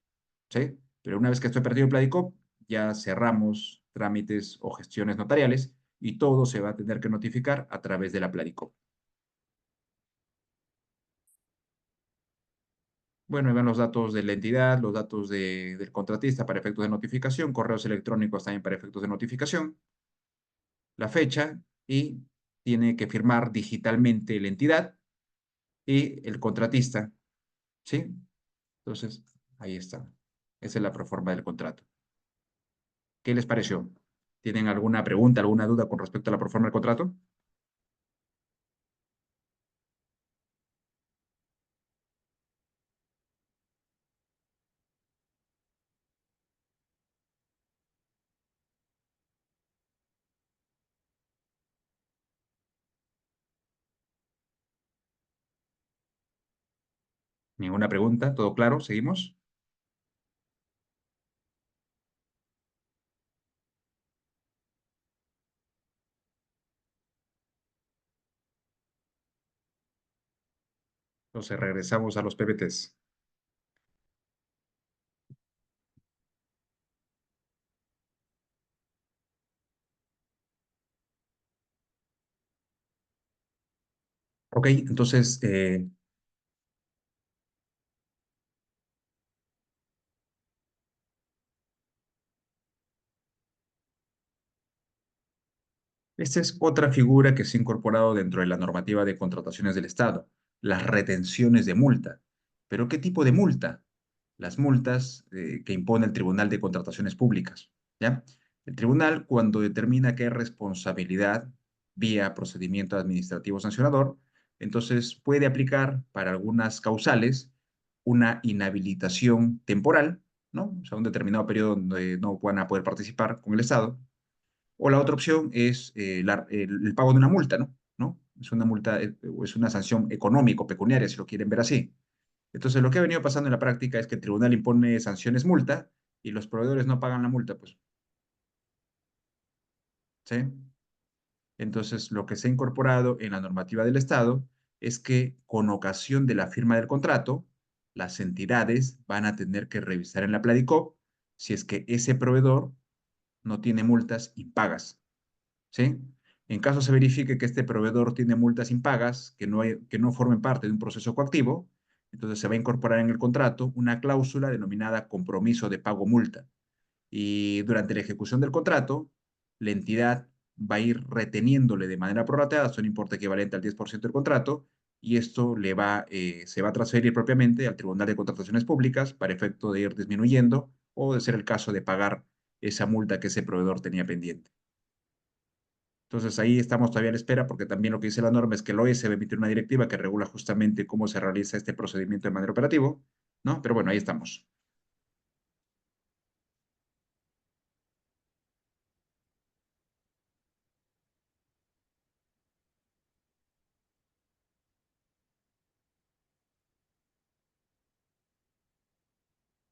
¿sí? Pero una vez que esto perdido el Pladicop, ya cerramos trámites o gestiones notariales y todo se va a tener que notificar a través de la Pladicop. Bueno, ahí van los datos de la entidad, los datos del contratista para efectos de notificación, correos electrónicos también para efectos de notificación, la fecha y tiene que firmar digitalmente la entidad y el contratista, ¿sí? Entonces, ahí está. Esa es la proforma del contrato. ¿Qué les pareció? ¿Tienen alguna pregunta, alguna duda con respecto a la proforma del contrato? ¿Ninguna pregunta? ¿Todo claro? ¿Seguimos? Entonces regresamos a los PPTs. Ok, entonces, esta es otra figura que se ha incorporado dentro de la normativa de contrataciones del Estado, las retenciones de multa. ¿Pero qué tipo de multa? Las multas que impone el Tribunal de Contrataciones Públicas, ¿ya? El tribunal, cuando determina que hay responsabilidad vía procedimiento administrativo sancionador, entonces puede aplicar para algunas causales una inhabilitación temporal, ¿no? O sea, un determinado periodo donde no van a poder participar con el Estado, o la otra opción es el pago de una multa, ¿no? ¿No? Es una multa, o es una sanción económico, pecuniaria, si lo quieren ver así. Entonces, lo que ha venido pasando en la práctica es que el tribunal impone sanciones multa y los proveedores no pagan la multa, pues, ¿sí? Entonces, lo que se ha incorporado en la normativa del Estado es que con ocasión de la firma del contrato, las entidades van a tener que revisar en la Pladicop si es que ese proveedor no tiene multas impagas, ¿sí? En caso se verifique que este proveedor tiene multas impagas que no formen parte de un proceso coactivo, entonces se va a incorporar en el contrato una cláusula denominada compromiso de pago multa. Y durante la ejecución del contrato, la entidad va a ir reteniéndole de manera prorrateada hasta un importe equivalente al 10% del contrato, y esto se va a transferir propiamente al Tribunal de Contrataciones Públicas para efecto de ir disminuyendo o, de ser el caso, de pagar esa multa que ese proveedor tenía pendiente. Entonces ahí estamos todavía a la espera, porque también lo que dice la norma es que el OES va a emitir una directiva que regula justamente cómo se realiza este procedimiento de manera operativo, ¿no? Pero bueno, ahí estamos.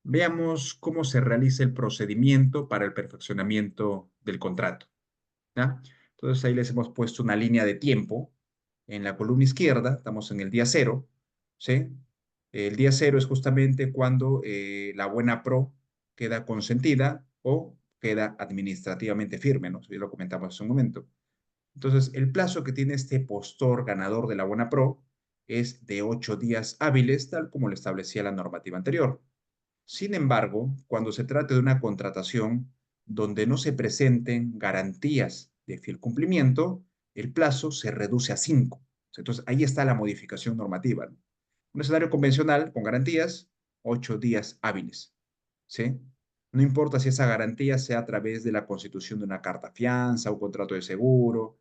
Veamos cómo se realiza el procedimiento para el perfeccionamiento del contrato, ¿ya? Entonces ahí les hemos puesto una línea de tiempo. En la columna izquierda estamos en el día cero, ¿sí? El día cero es justamente cuando la buena pro queda consentida o queda administrativamente firme, ¿no? Ya lo comentamos hace un momento. Entonces, el plazo que tiene este postor ganador de la buena pro es de 8 días hábiles, tal como lo establecía la normativa anterior. Sin embargo, cuando se trate de una contratación donde no se presenten garantías de fiel cumplimiento, el plazo se reduce a 5. Entonces, ahí está la modificación normativa, ¿no? Un escenario convencional con garantías, 8 días hábiles, ¿sí? No importa si esa garantía sea a través de la constitución de una carta fianza, un contrato de seguro,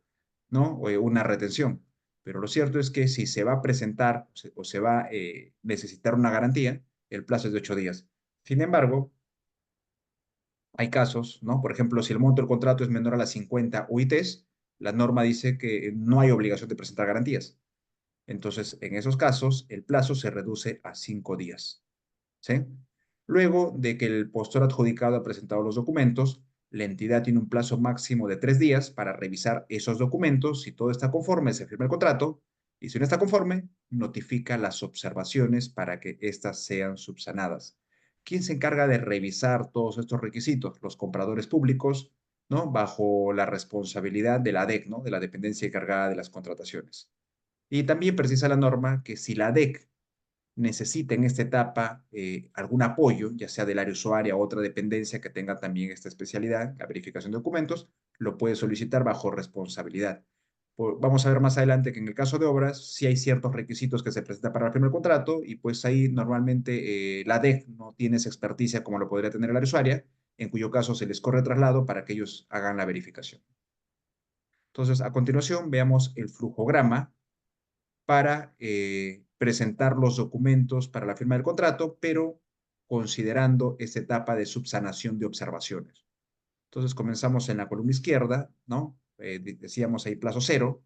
¿no? O una retención. Pero lo cierto es que si se va a presentar o se va a necesitar una garantía, el plazo es de 8 días. Sin embargo, hay casos, ¿no? Por ejemplo, si el monto del contrato es menor a las 50 UITs, la norma dice que no hay obligación de presentar garantías. Entonces, en esos casos, el plazo se reduce a 5 días, ¿sí? Luego de que el postor adjudicado ha presentado los documentos, la entidad tiene un plazo máximo de 3 días para revisar esos documentos. Si todo está conforme, se firma el contrato, y si no está conforme, notifica las observaciones para que éstas sean subsanadas. ¿Quién se encarga de revisar todos estos requisitos? Los compradores públicos, ¿no? Bajo la responsabilidad de la ADEC, ¿no? De la dependencia encargada de las contrataciones. Y también precisa la norma que si la ADEC necesita en esta etapa algún apoyo, ya sea del área usuaria o otra dependencia que tenga también esta especialidad, la verificación de documentos, lo puede solicitar bajo responsabilidad. Vamos a ver más adelante que en el caso de obras, sí hay ciertos requisitos que se presentan para el primer contrato, y pues ahí normalmente la DEC no tiene esa experticia como lo podría tener el área usuaria, en cuyo caso se les corre traslado para que ellos hagan la verificación. Entonces, a continuación, veamos el flujograma para presentar los documentos para la firma del contrato, pero considerando esta etapa de subsanación de observaciones. Entonces comenzamos en la columna izquierda, ¿no? Decíamos ahí plazo cero,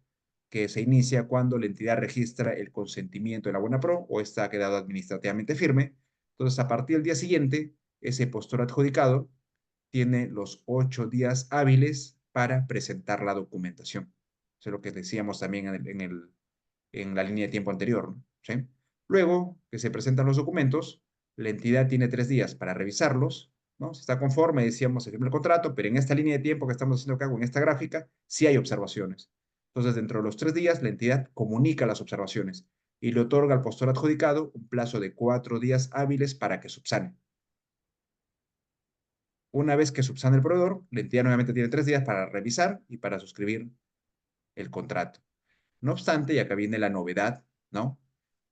que se inicia cuando la entidad registra el consentimiento de la buena pro o está quedado administrativamente firme. Entonces, a partir del día siguiente, ese postor adjudicado tiene los 8 días hábiles para presentar la documentación. Eso es lo que decíamos también en la línea de tiempo anterior, ¿no? ¿Sí? Luego que se presentan los documentos, la entidad tiene 3 días para revisarlos, ¿no? Si está conforme, decíamos, se firma el contrato, pero en esta línea de tiempo que estamos haciendo acá, en esta gráfica, sí hay observaciones. Entonces, dentro de los 3 días, la entidad comunica las observaciones y le otorga al postor adjudicado un plazo de 4 días hábiles para que subsane. Una vez que subsane el proveedor, la entidad nuevamente tiene 3 días para revisar y para suscribir el contrato. No obstante, y acá viene la novedad, ¿no?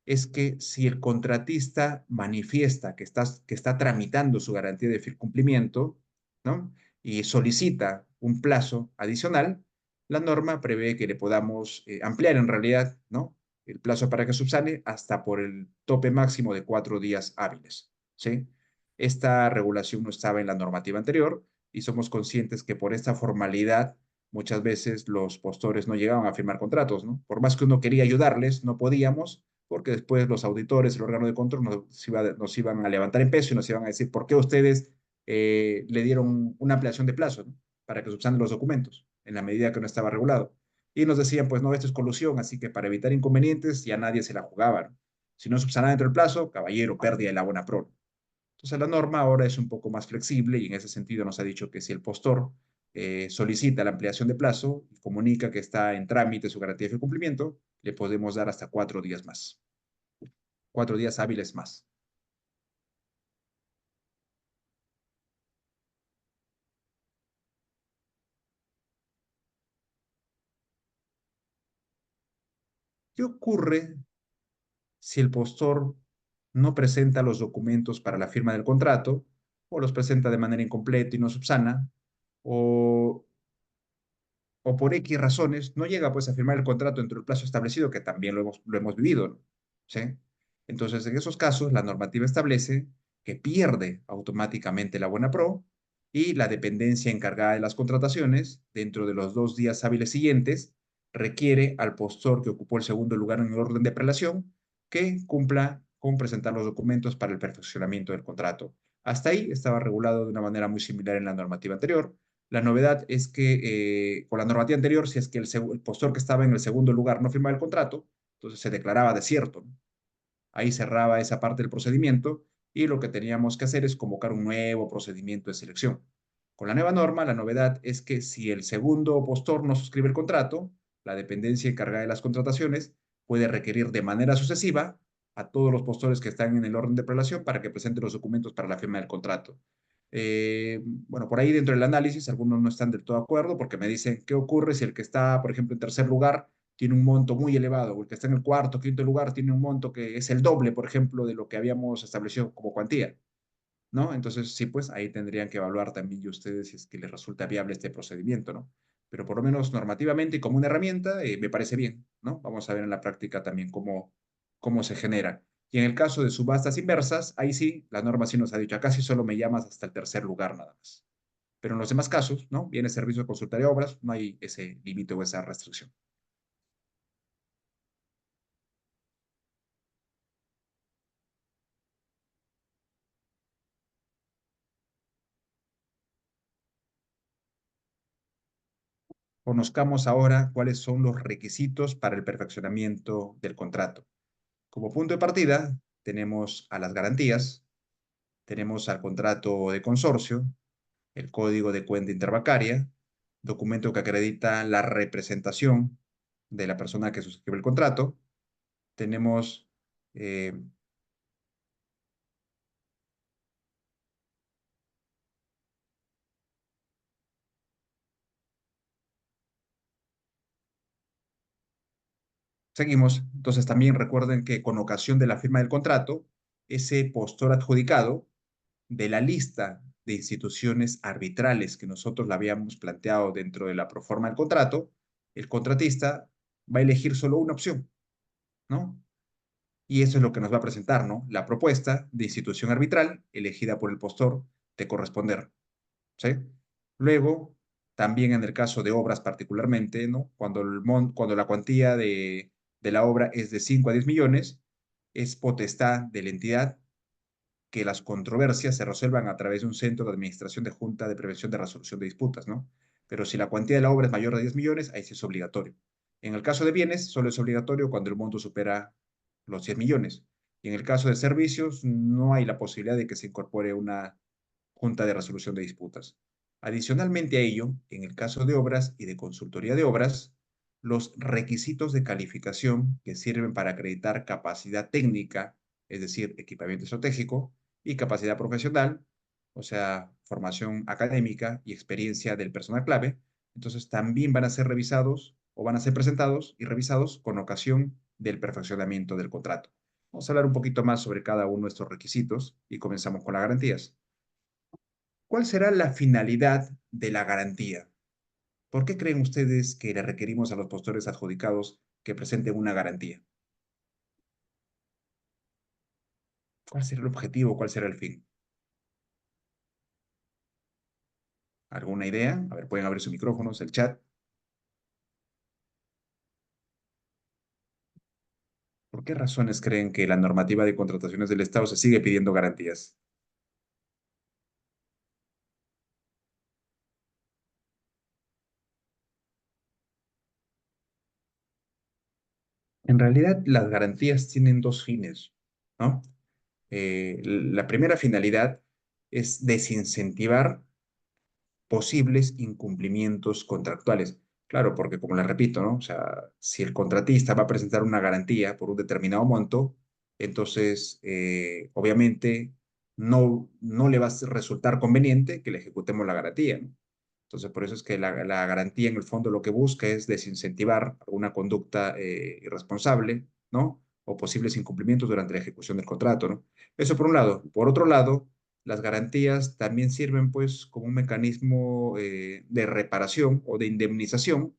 Es que si el contratista manifiesta que está tramitando su garantía de fiel cumplimiento, ¿no? Y solicita un plazo adicional, la norma prevé que le podamos ampliar en realidad, ¿no? El plazo para que subsane hasta por el tope máximo de 4 días hábiles, ¿sí? Esta regulación no estaba en la normativa anterior, y somos conscientes que por esta formalidad muchas veces los postores no llegaban a firmar contratos, ¿no? Por más que uno quería ayudarles, no podíamos, porque después los auditores, el órgano de control, nos iban a levantar en peso y nos iban a decir por qué ustedes le dieron una ampliación de plazo, ¿no? Para que subsanen los documentos, en la medida que no estaba regulado. Y nos decían, pues no, esto es colusión, así que para evitar inconvenientes ya nadie se la jugaba, ¿no? Si no subsanaba dentro del plazo, caballero, pérdida de la buena pro. Entonces la norma ahora es un poco más flexible, y en ese sentido nos ha dicho que si el postor solicita la ampliación de plazo y comunica que está en trámite su garantía de cumplimiento, le podemos dar hasta 4 días más, 4 días hábiles más. ¿Qué ocurre si el postor no presenta los documentos para la firma del contrato o los presenta de manera incompleta y no subsana, o, o por X razones no llega pues a firmar el contrato dentro del plazo establecido, que también lo hemos vivido, ¿no? ¿Sí? Entonces, en esos casos, la normativa establece que pierde automáticamente la buena pro y la dependencia encargada de las contrataciones, dentro de los 2 días hábiles siguientes, requiere al postor que ocupó el segundo lugar en el orden de prelación que cumpla con presentar los documentos para el perfeccionamiento del contrato. Hasta ahí estaba regulado de una manera muy similar en la normativa anterior. La novedad es que con la normativa anterior, si es que el postor que estaba en el segundo lugar no firmaba el contrato, entonces se declaraba desierto, ¿no? Ahí cerraba esa parte del procedimiento y lo que teníamos que hacer es convocar un nuevo procedimiento de selección. Con la nueva norma, la novedad es que si el segundo postor no suscribe el contrato, la dependencia encargada de las contrataciones puede requerir de manera sucesiva a todos los postores que están en el orden de prelación para que presenten los documentos para la firma del contrato. Bueno, por ahí dentro del análisis, algunos no están del todo de acuerdo porque me dicen, ¿qué ocurre si el que está, por ejemplo, en tercer lugar tiene un monto muy elevado, o el que está en el cuarto, quinto lugar tiene un monto que es el doble, por ejemplo, de lo que habíamos establecido como cuantía, ¿no? Entonces, sí, pues ahí tendrían que evaluar también ustedes si es que les resulta viable este procedimiento, ¿no? Pero por lo menos normativamente y como una herramienta, me parece bien, ¿no? Vamos a ver en la práctica también cómo se genera. Y en el caso de subastas inversas, ahí sí, la norma sí nos ha dicho, acá sí solo me llamas hasta el tercer lugar nada más. Pero en los demás casos, ¿no? Viene servicio de consultoría de obras, no hay ese límite o esa restricción. Conozcamos ahora cuáles son los requisitos para el perfeccionamiento del contrato. Como punto de partida, tenemos a las garantías, tenemos al contrato de consorcio, el código de cuenta interbancaria, documento que acredita la representación de la persona que suscribe el contrato, tenemos eh, seguimos. Entonces también recuerden que con ocasión de la firma del contrato, ese postor adjudicado de la lista de instituciones arbitrales que nosotros la habíamos planteado dentro de la proforma del contrato, el contratista va a elegir solo una opción, ¿no? Y eso es lo que nos va a presentar, ¿no? La propuesta de institución arbitral elegida por el postor de corresponder, ¿sí? Luego, también en el caso de obras particularmente, ¿no? Cuando la cuantía de la obra es de 5 a 10 millones, es potestad de la entidad que las controversias se resuelvan a través de un centro de administración de junta de prevención de resolución de disputas, ¿no? Pero si la cuantía de la obra es mayor de 10 millones, ahí sí es obligatorio. En el caso de bienes, solo es obligatorio cuando el monto supera los 100 millones. Y en el caso de servicios, no hay la posibilidad de que se incorpore una junta de resolución de disputas. Adicionalmente a ello, en el caso de obras y de consultoría de obras, los requisitos de calificación que sirven para acreditar capacidad técnica, es decir, equipamiento estratégico, y capacidad profesional, o sea, formación académica y experiencia del personal clave, entonces también van a ser revisados o van a ser presentados y revisados con ocasión del perfeccionamiento del contrato. Vamos a hablar un poquito más sobre cada uno de estos requisitos y comenzamos con las garantías. ¿Cuál será la finalidad de la garantía? ¿Por qué creen ustedes que le requerimos a los postores adjudicados que presenten una garantía? ¿Cuál será el objetivo? ¿Cuál será el fin? ¿Alguna idea? A ver, pueden abrir sus micrófonos, el chat. ¿Por qué razones creen que la normativa de contrataciones del Estado se sigue pidiendo garantías? En realidad, las garantías tienen dos fines, ¿no? La primera finalidad es desincentivar posibles incumplimientos contractuales. Claro, porque como les repito, ¿no? O sea, si el contratista va a presentar una garantía por un determinado monto, entonces, obviamente, no le va a resultar conveniente que le ejecutemos la garantía, ¿no? Entonces, por eso es que la garantía en el fondo lo que busca es desincentivar alguna conducta irresponsable, ¿no? O posibles incumplimientos durante la ejecución del contrato, ¿no? Eso por un lado. Por otro lado, las garantías también sirven pues como un mecanismo de reparación o de indemnización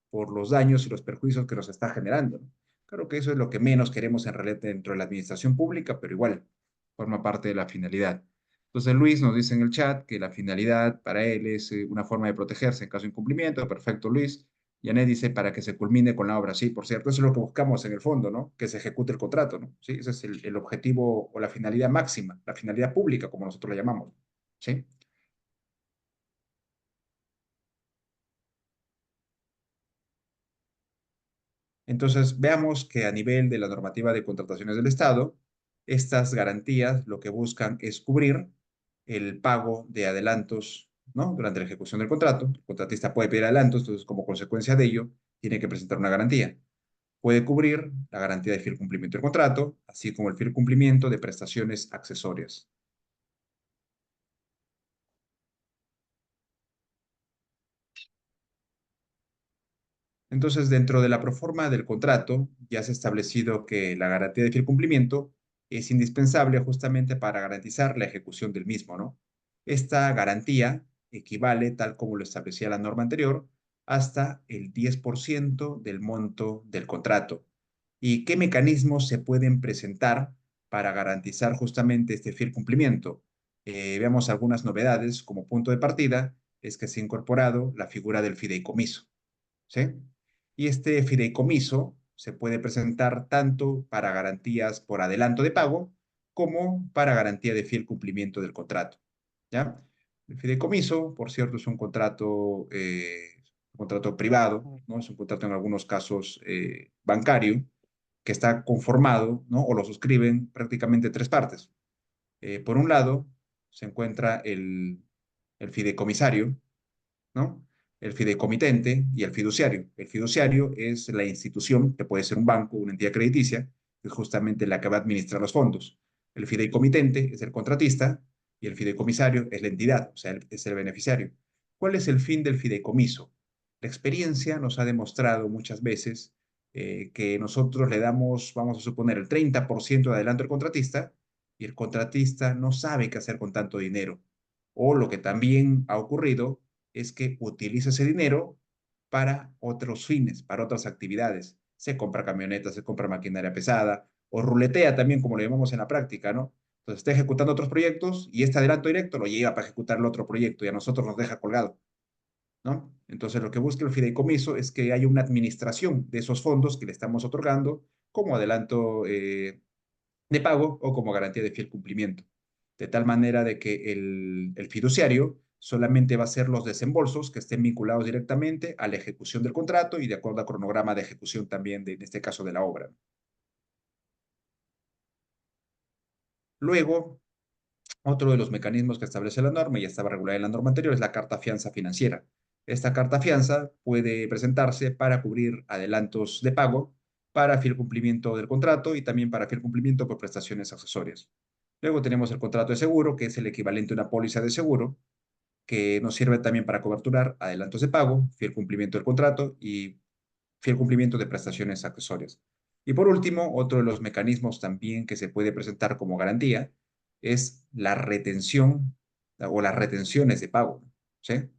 por los daños y los perjuicios que nos está generando, ¿no? Creo que eso es lo que menos queremos en realidad dentro de la administración pública, pero igual forma parte de la finalidad. Entonces Luis nos dice en el chat que la finalidad para él es una forma de protegerse en caso de incumplimiento. Perfecto, Luis. Janet dice para que se culmine con la obra. Sí, por cierto, eso es lo que buscamos en el fondo, ¿no? Que se ejecute el contrato, ¿no? Sí, ese es el objetivo o la finalidad máxima, la finalidad pública, como nosotros la llamamos. ¿Sí? Entonces, veamos que a nivel de la normativa de contrataciones del Estado, estas garantías lo que buscan es cubrir el pago de adelantos, ¿no? Durante la ejecución del contrato. El contratista puede pedir adelantos, entonces, como consecuencia de ello, tiene que presentar una garantía. Puede cubrir la garantía de fiel cumplimiento del contrato, así como el fiel cumplimiento de prestaciones accesorias. Entonces, dentro de la proforma del contrato, ya se ha establecido que la garantía de fiel cumplimiento es indispensable justamente para garantizar la ejecución del mismo, ¿no? Esta garantía equivale, tal como lo establecía la norma anterior, hasta el 10% del monto del contrato. ¿Y qué mecanismos se pueden presentar para garantizar justamente este fiel cumplimiento? Veamos algunas novedades. Como punto de partida, es que se ha incorporado la figura del fideicomiso. ¿Sí? Y este fideicomiso se puede presentar tanto para garantías por adelanto de pago como para garantía de fiel cumplimiento del contrato. ¿Ya? El fideicomiso, por cierto, es un contrato privado, ¿no? Es un contrato en algunos casos bancario, que está conformado, ¿no? O lo suscriben prácticamente tres partes. Por un lado, se encuentra el fideicomisario, ¿no? El fideicomitente y el fiduciario. El fiduciario es la institución, que puede ser un banco, una entidad crediticia, que es justamente la que va a administrar los fondos. El fideicomitente es el contratista y el fideicomisario es la entidad, o sea, es el beneficiario. ¿Cuál es el fin del fideicomiso? La experiencia nos ha demostrado muchas veces que nosotros le damos, vamos a suponer, el 30% de adelanto al contratista y el contratista no sabe qué hacer con tanto dinero. O lo que también ha ocurrido es que utiliza ese dinero para otros fines, para otras actividades. Se compra camionetas, se compra maquinaria pesada o ruletea también, como lo llamamos en la práctica, ¿no? Entonces está ejecutando otros proyectos y este adelanto directo lo lleva para ejecutar el otro proyecto y a nosotros nos deja colgado, ¿no? Entonces lo que busca el fideicomiso es que haya una administración de esos fondos que le estamos otorgando como adelanto de pago o como garantía de fiel cumplimiento, de tal manera de que el fiduciario solamente va a hacer los desembolsos que estén vinculados directamente a la ejecución del contrato y de acuerdo al cronograma de ejecución también, en este caso, de la obra. Luego, otro de los mecanismos que establece la norma, y ya estaba regulada en la norma anterior, es la carta fianza financiera. Esta carta fianza puede presentarse para cubrir adelantos de pago, para fiel cumplimiento del contrato y también para fiel cumplimiento por prestaciones accesorias. Luego tenemos el contrato de seguro, que es el equivalente a una póliza de seguro, que nos sirve también para coberturar adelantos de pago, fiel cumplimiento del contrato y fiel cumplimiento de prestaciones accesorias. Y por último, otro de los mecanismos también que se puede presentar como garantía es la retención o las retenciones de pago, ¿sí?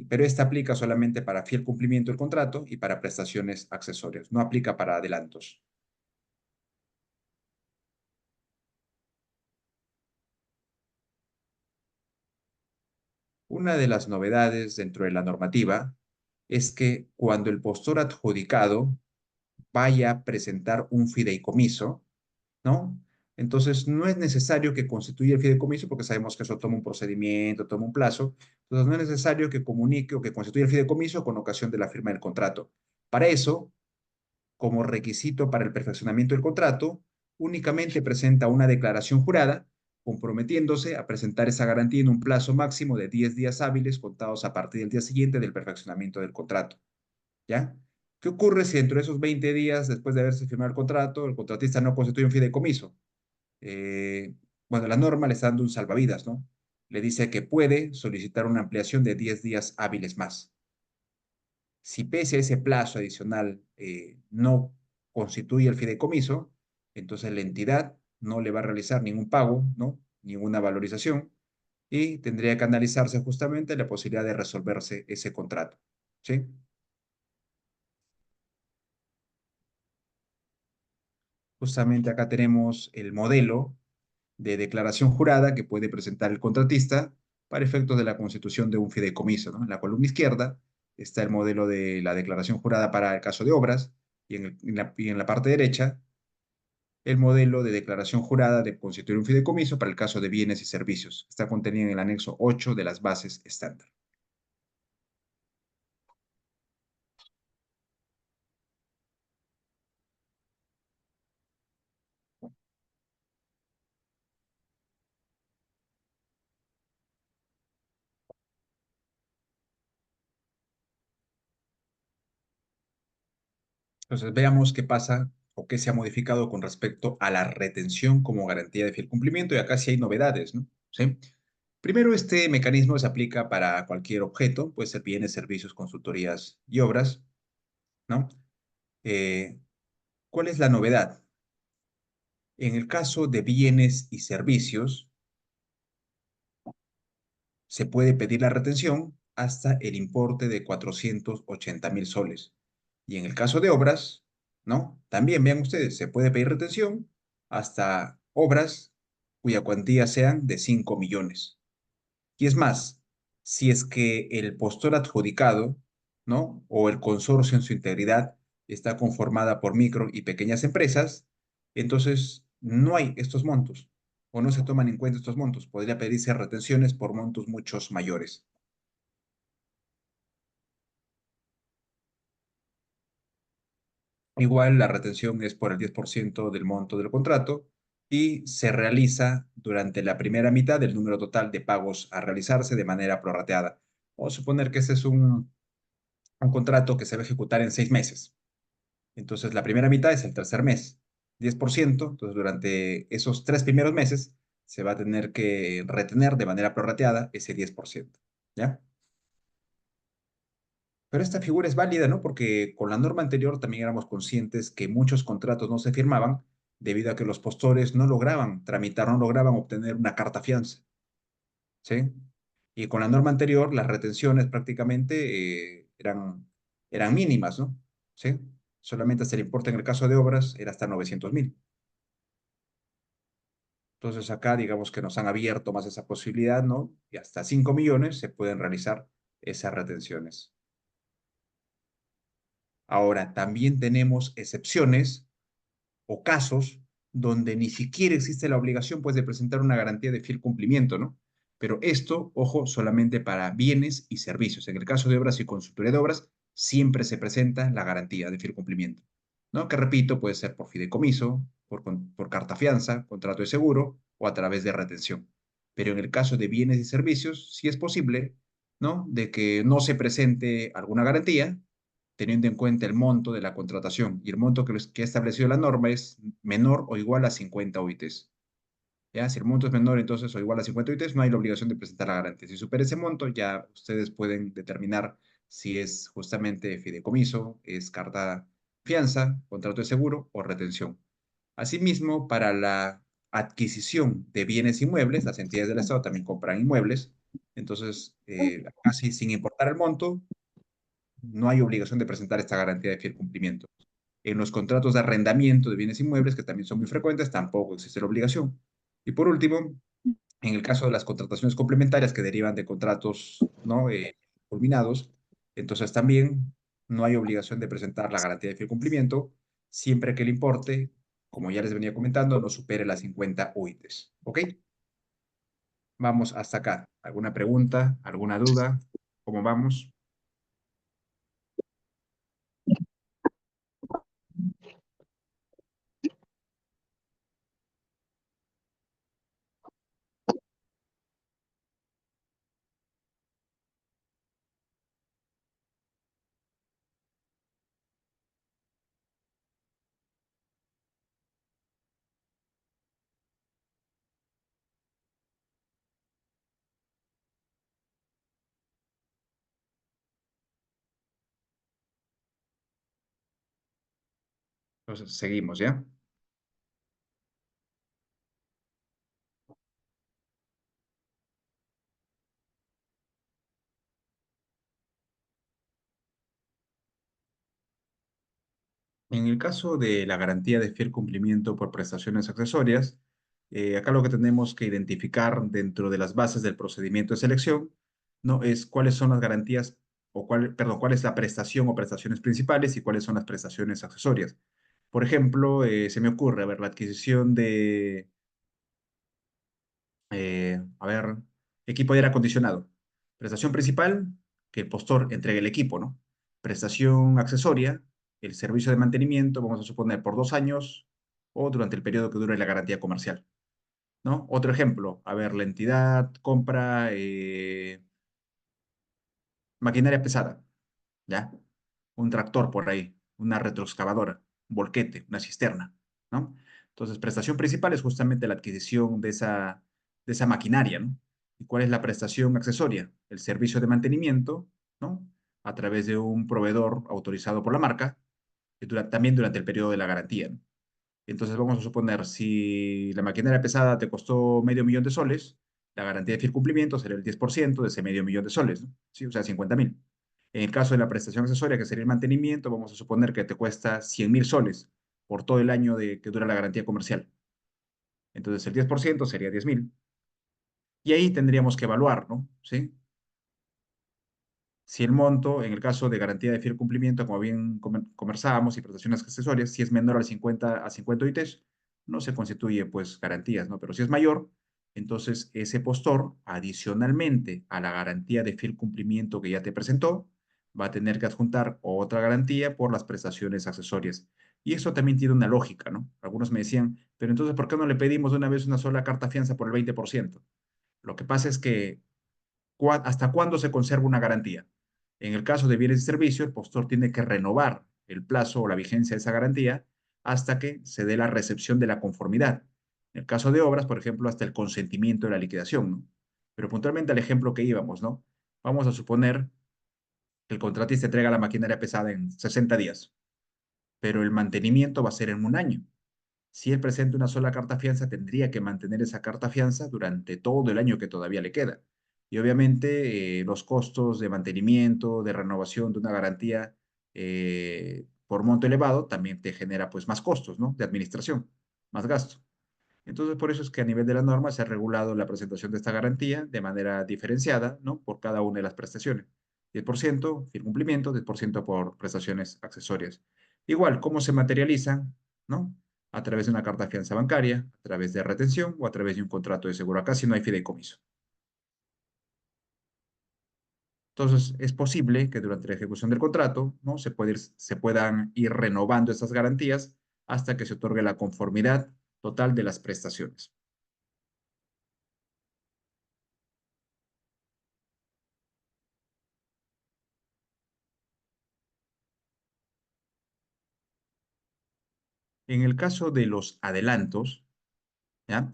Pero esta aplica solamente para fiel cumplimiento del contrato y para prestaciones accesorias, no aplica para adelantos. Una de las novedades dentro de la normativa es que cuando el postor adjudicado vaya a presentar un fideicomiso, ¿no? Entonces, no es necesario que constituya el fideicomiso porque sabemos que eso toma un procedimiento, toma un plazo. Entonces, no es necesario que comunique o que constituya el fideicomiso con ocasión de la firma del contrato. Para eso, como requisito para el perfeccionamiento del contrato, únicamente presenta una declaración jurada comprometiéndose a presentar esa garantía en un plazo máximo de 10 días hábiles contados a partir del día siguiente del perfeccionamiento del contrato. ¿Ya? ¿Qué ocurre si dentro de esos 20 días, después de haberse firmado el contrato, el contratista no constituye un fideicomiso? Eh, bueno, la norma le está dando un salvavidas, ¿no? Le dice que puede solicitar una ampliación de 10 días hábiles más. Si pese a ese plazo adicional no constituye el fideicomiso, entonces la entidad no le va a realizar ningún pago, ¿no? Ninguna valorización y tendría que analizarse justamente la posibilidad de resolverse ese contrato, ¿sí? Justamente acá tenemos el modelo de declaración jurada que puede presentar el contratista para efectos de la constitución de un fideicomiso, ¿no? En la columna izquierda está el modelo de la declaración jurada para el caso de obras y en la parte derecha el modelo de declaración jurada de constituir un fideicomiso para el caso de bienes y servicios. Está contenido en el anexo 8 de las bases estándar. Entonces veamos qué pasa o qué se ha modificado con respecto a la retención como garantía de fiel cumplimiento y acá sí hay novedades, ¿no? ¿Sí? Primero, este mecanismo se aplica para cualquier objeto, puede ser bienes, servicios, consultorías y obras, ¿no? Eh, ¿Cuál es la novedad? En el caso de bienes y servicios, se puede pedir la retención hasta el importe de 480.000 soles. Y en el caso de obras, ¿no? También vean ustedes, se puede pedir retención hasta obras cuya cuantía sean de 5 millones. Y es más, si es que el postor adjudicado, ¿no? O el consorcio en su integridad está conformada por micro y pequeñas empresas, entonces no hay estos montos o no se toman en cuenta estos montos. Podría pedirse retenciones por montos muchos mayores. Igual la retención es por el 10% del monto del contrato y se realiza durante la primera mitad del número total de pagos a realizarse de manera prorrateada. Vamos a suponer que este es un contrato que se va a ejecutar en 6 meses. Entonces, la primera mitad es el tercer mes, 10%. Entonces, durante esos 3 primeros meses se va a tener que retener de manera prorrateada ese 10%. ¿Ya? Pero esta figura es válida, ¿no? Porque con la norma anterior también éramos conscientes que muchos contratos no se firmaban debido a que los postores no lograban tramitar, no lograban obtener una carta fianza, ¿sí? Y con la norma anterior, las retenciones prácticamente eran mínimas, ¿no? ¿Sí? Solamente hasta el importe en el caso de obras era hasta 900.000. Entonces acá digamos que nos han abierto más esa posibilidad, ¿no? Y hasta 5 millones se pueden realizar esas retenciones. Ahora, también tenemos excepciones o casos donde ni siquiera existe la obligación, pues, de presentar una garantía de fiel cumplimiento, ¿no? Pero esto, ojo, solamente para bienes y servicios. En el caso de obras y consultoría de obras, siempre se presenta la garantía de fiel cumplimiento, ¿no? Que repito, puede ser por fideicomiso, por carta fianza, contrato de seguro o a través de retención. Pero en el caso de bienes y servicios, sí es posible, ¿no? De que no se presente alguna garantía teniendo en cuenta el monto de la contratación. Y el monto que ha establecido la norma es menor o igual a 50 UITs. ¿Ya? Si el monto es menor entonces o igual a 50 UITs, no hay la obligación de presentar la garantía. Si supera ese monto, ya ustedes pueden determinar si es justamente fideicomiso, es carta fianza, contrato de seguro o retención. Asimismo, para la adquisición de bienes inmuebles, las entidades del Estado también compran inmuebles, entonces, casi sin importar el monto, no hay obligación de presentar esta garantía de fiel cumplimiento. En los contratos de arrendamiento de bienes inmuebles, que también son muy frecuentes, tampoco existe la obligación. Y por último, en el caso de las contrataciones complementarias que derivan de contratos no culminados, entonces también no hay obligación de presentar la garantía de fiel cumplimiento, siempre que el importe, como ya les venía comentando, no supere las 50 UITs. ¿Ok? Vamos hasta acá. ¿Alguna pregunta? ¿Alguna duda? ¿Cómo vamos? Entonces, seguimos, ¿ya? En el caso de la garantía de fiel cumplimiento por prestaciones accesorias, acá lo que tenemos que identificar dentro de las bases del procedimiento de selección, ¿no? Es cuáles son las garantías o perdón, cuál es la prestación o prestaciones principales y cuáles son las prestaciones accesorias. Por ejemplo, se me ocurre, a ver, la adquisición de, a ver, equipo de aire acondicionado. Prestación principal, que el postor entregue el equipo, ¿no? Prestación accesoria, el servicio de mantenimiento, vamos a suponer por 2 años o durante el periodo que dure la garantía comercial, ¿no? Otro ejemplo, a ver, la entidad compra maquinaria pesada, ¿ya? Un tractor por ahí, una retroexcavadora, un volquete, una cisterna, ¿no? Entonces, prestación principal es justamente la adquisición de esa maquinaria, ¿no? ¿Y cuál es la prestación accesoria? El servicio de mantenimiento, ¿no? A través de un proveedor autorizado por la marca, y también durante el periodo de la garantía, ¿no? Entonces, vamos a suponer, si la maquinaria pesada te costó $500,000 soles, la garantía de fiel cumplimiento será el 10% de ese $500,000 soles, ¿no? ¿Sí? O sea, 50.000. En el caso de la prestación accesoria, que sería el mantenimiento, vamos a suponer que te cuesta 100.000 soles por todo el año que dura la garantía comercial. Entonces, el 10% sería 10.000. Y ahí tendríamos que evaluar, ¿no? ¿Sí? Si el monto, en el caso de garantía de fiel cumplimiento, como bien conversábamos, y prestaciones accesorias, si es menor a 50 UITs, no se constituye pues garantías, ¿no? Pero si es mayor, entonces ese postor, adicionalmente a la garantía de fiel cumplimiento que ya te presentó, va a tener que adjuntar otra garantía por las prestaciones accesorias. Y eso también tiene una lógica, ¿no? Algunos me decían, pero entonces, ¿por qué no le pedimos de una vez una sola carta fianza por el 20%? Lo que pasa es que ¿hasta cuándo se conserva una garantía? En el caso de bienes y servicios, el postor tiene que renovar el plazo o la vigencia de esa garantía hasta que se dé la recepción de la conformidad. En el caso de obras, por ejemplo, hasta el consentimiento de la liquidación, ¿no? Pero puntualmente al ejemplo que íbamos, ¿no? Vamos a suponer que el contratista entrega la maquinaria pesada en 60 días, pero el mantenimiento va a ser en un año. Si él presenta una sola carta fianza, tendría que mantener esa carta fianza durante todo el año que todavía le queda. Y obviamente los costos de mantenimiento, de renovación de una garantía por monto elevado también te genera pues más costos, ¿no? De administración, más gasto. Entonces, por eso es que a nivel de la norma se ha regulado la presentación de esta garantía de manera diferenciada, ¿no? Por cada una de las prestaciones. 10% fiel cumplimiento, 10% por prestaciones accesorias. Igual, ¿cómo se materializan? ¿No? A través de una carta de fianza bancaria, a través de retención o a través de un contrato de seguro. Acá si no hay fideicomiso. Entonces, es posible que durante la ejecución del contrato, ¿no? Se puedan ir renovando estas garantías hasta que se otorgue la conformidad total de las prestaciones. En el caso de los adelantos, ¿ya?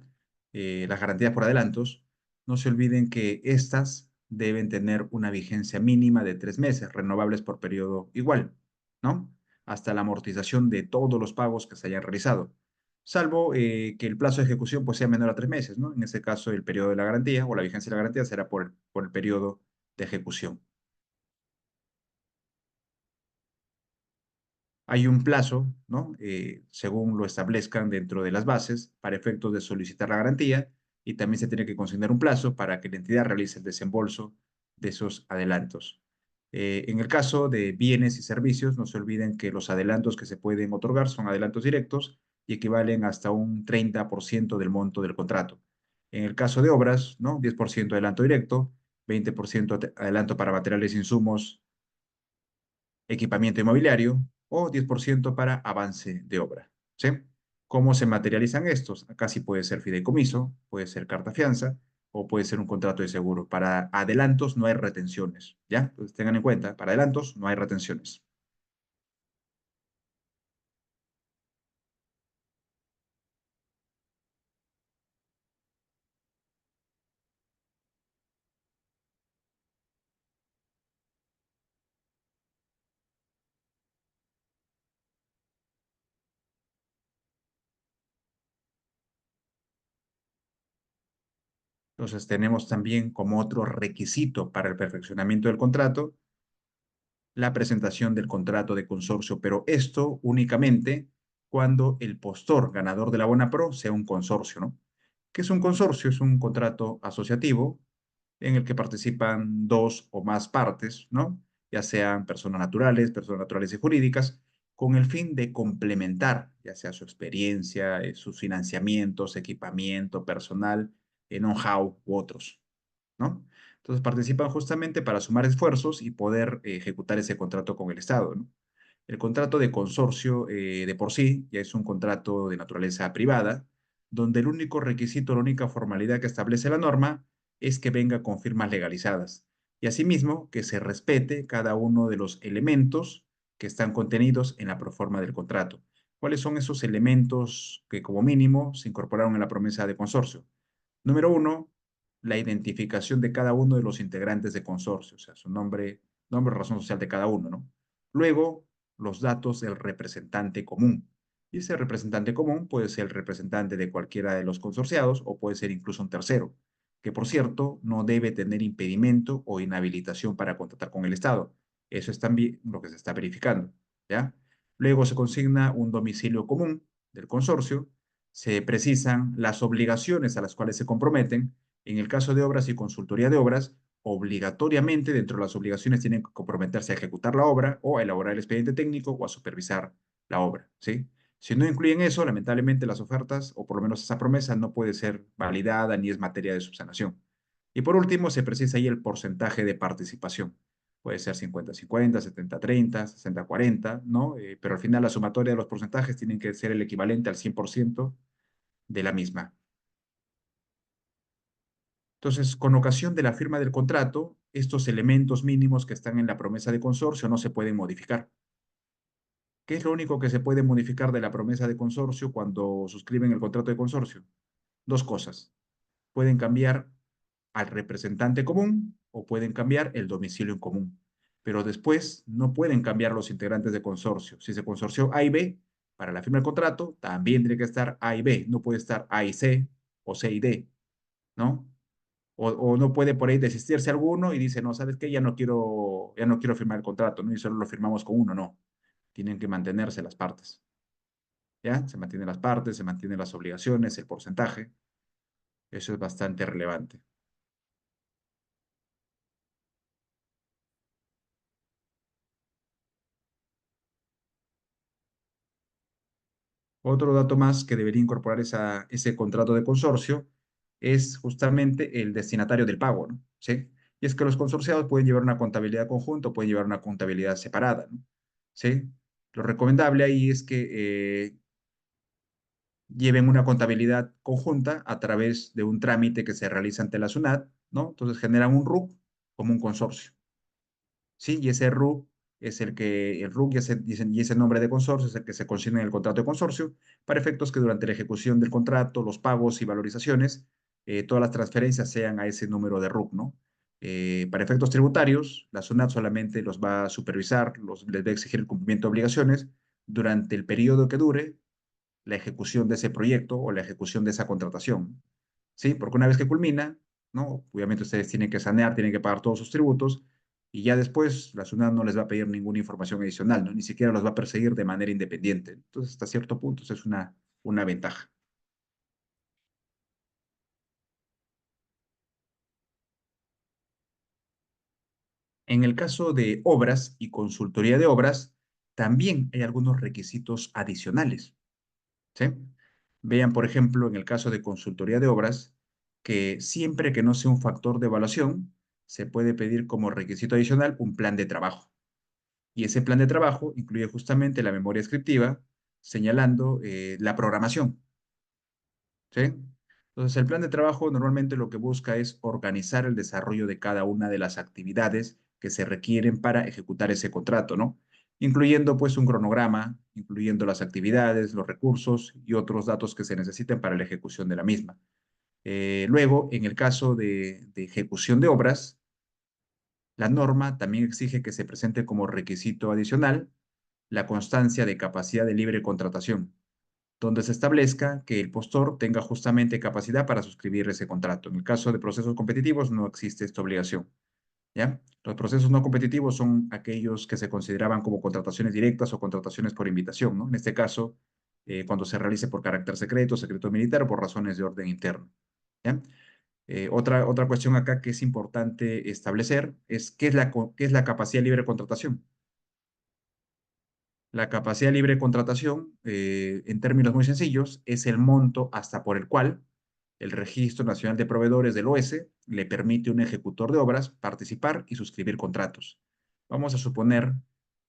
Las garantías por adelantos, no se olviden que estas deben tener una vigencia mínima de 3 meses, renovables por periodo igual, ¿no? Hasta la amortización de todos los pagos que se hayan realizado, salvo que el plazo de ejecución pues, sea menor a 3 meses, ¿no? En ese caso, el periodo de la garantía o la vigencia de la garantía será por el periodo de ejecución. Hay un plazo, ¿no? Según lo establezcan dentro de las bases, para efectos de solicitar la garantía, y también se tiene que consignar un plazo para que la entidad realice el desembolso de esos adelantos. En el caso de bienes y servicios, no se olviden que los adelantos que se pueden otorgar son adelantos directos y equivalen hasta un 30% del monto del contrato. En el caso de obras, ¿no? 10% adelanto directo, 20% adelanto para materiales e insumos, equipamiento inmobiliario o 10% para avance de obra. ¿Sí? ¿Cómo se materializan estos? Acá sí puede ser fideicomiso, puede ser carta fianza o puede ser un contrato de seguro. Para adelantos no hay retenciones, ¿ya? Entonces tengan en cuenta, para adelantos no hay retenciones. Entonces tenemos también como otro requisito para el perfeccionamiento del contrato la presentación del contrato de consorcio, pero esto únicamente cuando el postor ganador de la Bonapro sea un consorcio, ¿no? ¿Qué es un consorcio? Es un contrato asociativo en el que participan dos o más partes, ¿no? Ya sean personas naturales y jurídicas, con el fin de complementar, ya sea su experiencia, sus financiamientos, equipamiento, personal, know-how u otros, ¿no? Entonces participan justamente para sumar esfuerzos y poder ejecutar ese contrato con el Estado, ¿no? El contrato de consorcio de por sí ya es un contrato de naturaleza privada, donde el único requisito, la única formalidad que establece la norma es que venga con firmas legalizadas y asimismo que se respete cada uno de los elementos que están contenidos en la proforma del contrato. ¿Cuáles son esos elementos que como mínimo se incorporaron en la promesa de consorcio? Número uno, la identificación de cada uno de los integrantes de consorcio, o sea, su nombre, razón social de cada uno, ¿no? Luego, los datos del representante común. Y ese representante común puede ser el representante de cualquiera de los consorciados o puede ser incluso un tercero, que por cierto no debe tener impedimento o inhabilitación para contratar con el Estado. Eso es también lo que se está verificando, ¿ya? Luego se consigna un domicilio común del consorcio, se precisan las obligaciones a las cuales se comprometen. En el caso de obras y consultoría de obras, obligatoriamente dentro de las obligaciones tienen que comprometerse a ejecutar la obra o a elaborar el expediente técnico o a supervisar la obra, ¿sí? Si no incluyen eso, lamentablemente las ofertas, o por lo menos esa promesa, no puede ser validada ni es materia de subsanación. Y por último, se precisa ahí el porcentaje de participación. Puede ser 50-50, 70-30, 60-40, ¿no? Pero al final la sumatoria de los porcentajes tienen que ser el equivalente al 100% de la misma. Entonces, con ocasión de la firma del contrato, estos elementos mínimos que están en la promesa de consorcio no se pueden modificar. ¿Qué es lo único que se puede modificar de la promesa de consorcio cuando suscriben el contrato de consorcio? Dos cosas. Pueden cambiar al representante común o pueden cambiar el domicilio en común. Pero después no pueden cambiar los integrantes de consorcio. Si se consorció A y B, para la firma del contrato también tiene que estar A y B. No puede estar A y C o C y D, ¿no? O no puede por ahí desistirse alguno y dice, no, ¿sabes qué? Ya no quiero firmar el contrato, ¿no? Y solo lo firmamos con uno, no. Tienen que mantenerse las partes, ¿ya? Se mantienen las partes, se mantienen las obligaciones, el porcentaje. Eso es bastante relevante. Otro dato más que debería incorporar ese contrato de consorcio es justamente el destinatario del pago, ¿no? ¿Sí? Y es que los consorciados pueden llevar una contabilidad conjunta o pueden llevar una contabilidad separada, ¿no? ¿Sí? Lo recomendable ahí es que lleven una contabilidad conjunta a través de un trámite que se realiza ante la SUNAT, ¿no? Entonces generan un RUC como un consorcio. ¿Sí? Y ese RUC es el RUC y ese nombre de consorcio es el que se consigna en el contrato de consorcio para efectos que durante la ejecución del contrato, los pagos y valorizaciones, todas las transferencias sean a ese número de RUC, ¿no? Para efectos tributarios, la SUNAT solamente los va a supervisar, les va a exigir el cumplimiento de obligaciones durante el periodo que dure la ejecución de ese proyecto o la ejecución de esa contratación. ¿Sí? Porque una vez que culmina, ¿no? Obviamente ustedes tienen que sanear, tienen que pagar todos sus tributos y ya después la SUNAT no les va a pedir ninguna información adicional, ¿no? Ni siquiera los va a perseguir de manera independiente. Entonces, hasta cierto punto, eso es una ventaja. En el caso de obras y consultoría de obras, también hay algunos requisitos adicionales. ¿Sí? Vean, por ejemplo, en el caso de consultoría de obras, que siempre que no sea un factor de evaluación, se puede pedir como requisito adicional un plan de trabajo. Y ese plan de trabajo incluye justamente la memoria descriptiva, señalando la programación. ¿Sí? Entonces, el plan de trabajo normalmente lo que busca es organizar el desarrollo de cada una de las actividades que se requieren para ejecutar ese contrato, ¿no? Incluyendo pues un cronograma, incluyendo las actividades, los recursos y otros datos que se necesiten para la ejecución de la misma. Luego, en el caso de ejecución de obras, la norma también exige que se presente como requisito adicional la constancia de capacidad de libre contratación. donde se establezca que el postor tenga justamente capacidad para suscribir ese contrato. En el caso de procesos competitivos no existe esta obligación, ¿ya? Los procesos no competitivos son aquellos que se consideraban como contrataciones directas o contrataciones por invitación, ¿no? En este caso, cuando se realice por carácter secreto, secreto militar o por razones de orden interno, ¿ya? Otra cuestión acá que es importante establecer es qué es la capacidad libre de contratación. La capacidad libre de contratación, en términos muy sencillos, es el monto hasta por el cual el Registro Nacional de Proveedores del OS le permite a un ejecutor de obras participar y suscribir contratos. Vamos a suponer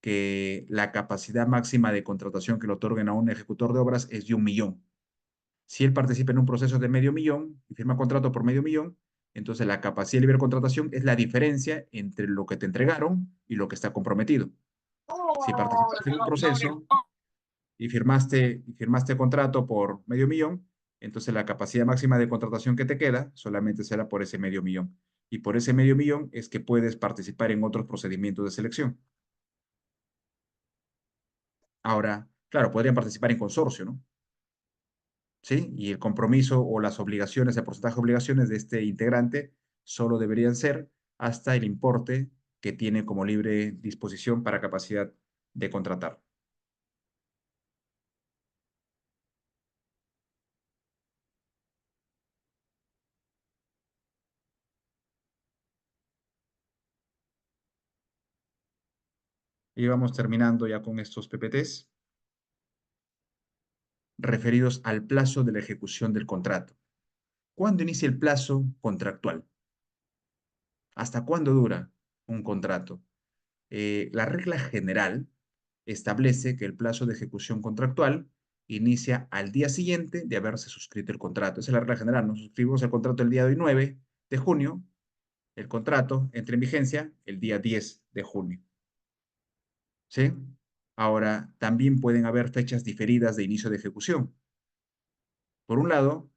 que la capacidad máxima de contratación que le otorguen a un ejecutor de obras es de 1 millón. Si él participa en un proceso de 500.000 y firma contrato por 500.000, entonces la capacidad de libre contratación es la diferencia entre lo que te entregaron y lo que está comprometido. Si participaste en un proceso y firmaste contrato por 500.000, entonces la capacidad máxima de contratación que te queda solamente será por ese 500.000. Y por ese 500.000 es que puedes participar en otros procedimientos de selección. Ahora, claro, podrían participar en consorcio, ¿no? ¿Sí? Y el compromiso o las obligaciones, el porcentaje de obligaciones de este integrante solo deberían ser hasta el importe que tiene como libre disposición para capacidad de contratar. Y vamos terminando ya con estos PPTs referidos al plazo de la ejecución del contrato. ¿Cuándo inicia el plazo contractual? ¿Hasta cuándo dura un contrato? La regla general establece que el plazo de ejecución contractual inicia al día siguiente de haberse suscrito el contrato. Esa es la regla general. Nos suscribimos el contrato el día de hoy, 9 de junio. El contrato entra en vigencia el día 10 de junio. ¿Sí? Ahora, también pueden haber fechas diferidas de inicio de ejecución. Por un lado,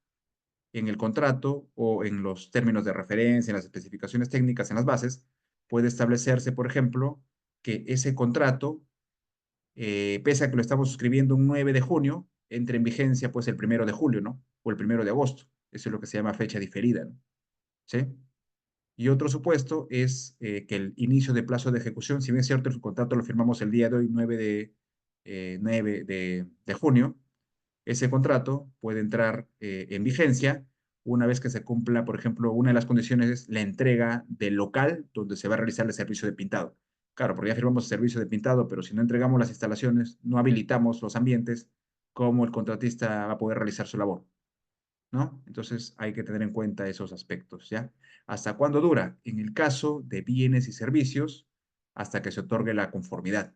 en el contrato o en los términos de referencia, en las especificaciones técnicas, en las bases, puede establecerse, por ejemplo, que ese contrato, pese a que lo estamos suscribiendo un 9 de junio, entre en vigencia pues el 1 de julio, ¿no? O el 1 de agosto. Eso es lo que se llama fecha diferida, ¿no? ¿Sí? Y otro supuesto es que el inicio de plazo de ejecución, si bien es cierto, el contrato lo firmamos el día de hoy, 9 de junio, ese contrato puede entrar en vigencia una vez que se cumpla, por ejemplo, una de las condiciones es la entrega del local donde se va a realizar el servicio de pintado. Claro, porque ya firmamos el servicio de pintado, pero si no entregamos las instalaciones, no habilitamos los ambientes, ¿cómo el contratista va a poder realizar su labor? ¿No? Entonces hay que tener en cuenta esos aspectos, ¿ya? ¿Hasta cuándo dura? En el caso de bienes y servicios, hasta que se otorgue la conformidad.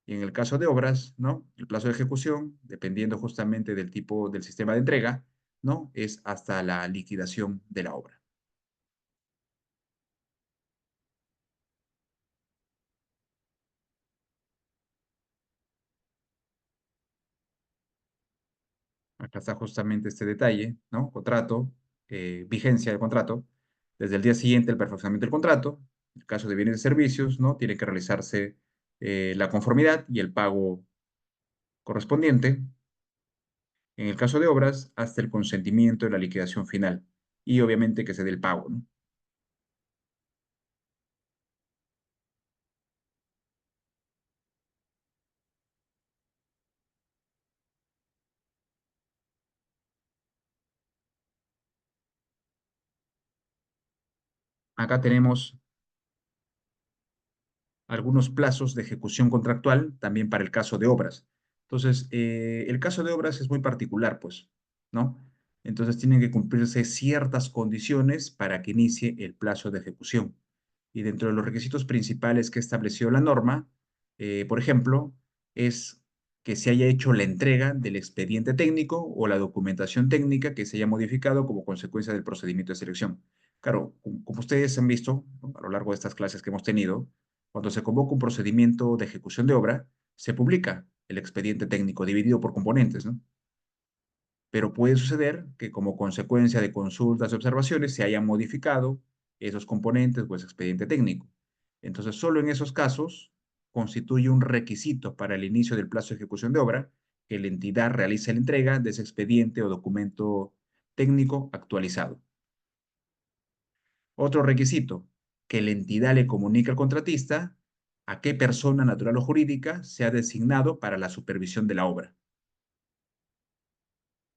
Y en el caso de obras, ¿no? El plazo de ejecución, dependiendo justamente del tipo del sistema de entrega, ¿no? Es hasta la liquidación de la obra. Acá está justamente este detalle, ¿no? Contrato, vigencia del contrato. Desde el día siguiente, el perfeccionamiento del contrato. En el caso de bienes y servicios, ¿no? Tiene que realizarse la conformidad y el pago correspondiente. En el caso de obras, hasta el consentimiento de la liquidación final. Y obviamente que se dé el pago, ¿no? Acá tenemos algunos plazos de ejecución contractual también para el caso de obras. Entonces, el caso de obras es muy particular, pues, ¿no? Entonces, tienen que cumplirse ciertas condiciones para que inicie el plazo de ejecución. Y dentro de los requisitos principales que estableció la norma, por ejemplo, es que se haya hecho la entrega del expediente técnico o la documentación técnica que se haya modificado como consecuencia del procedimiento de selección. Claro, como ustedes han visto, ¿no? A lo largo de estas clases que hemos tenido, cuando se convoca un procedimiento de ejecución de obra, se publica el expediente técnico dividido por componentes, ¿no? Pero puede suceder que como consecuencia de consultas y observaciones se hayan modificado esos componentes o ese expediente técnico. Entonces, solo en esos casos constituye un requisito para el inicio del plazo de ejecución de obra que la entidad realice la entrega de ese expediente o documento técnico actualizado. Otro requisito, que la entidad le comunique al contratista a qué persona natural o jurídica se ha designado para la supervisión de la obra.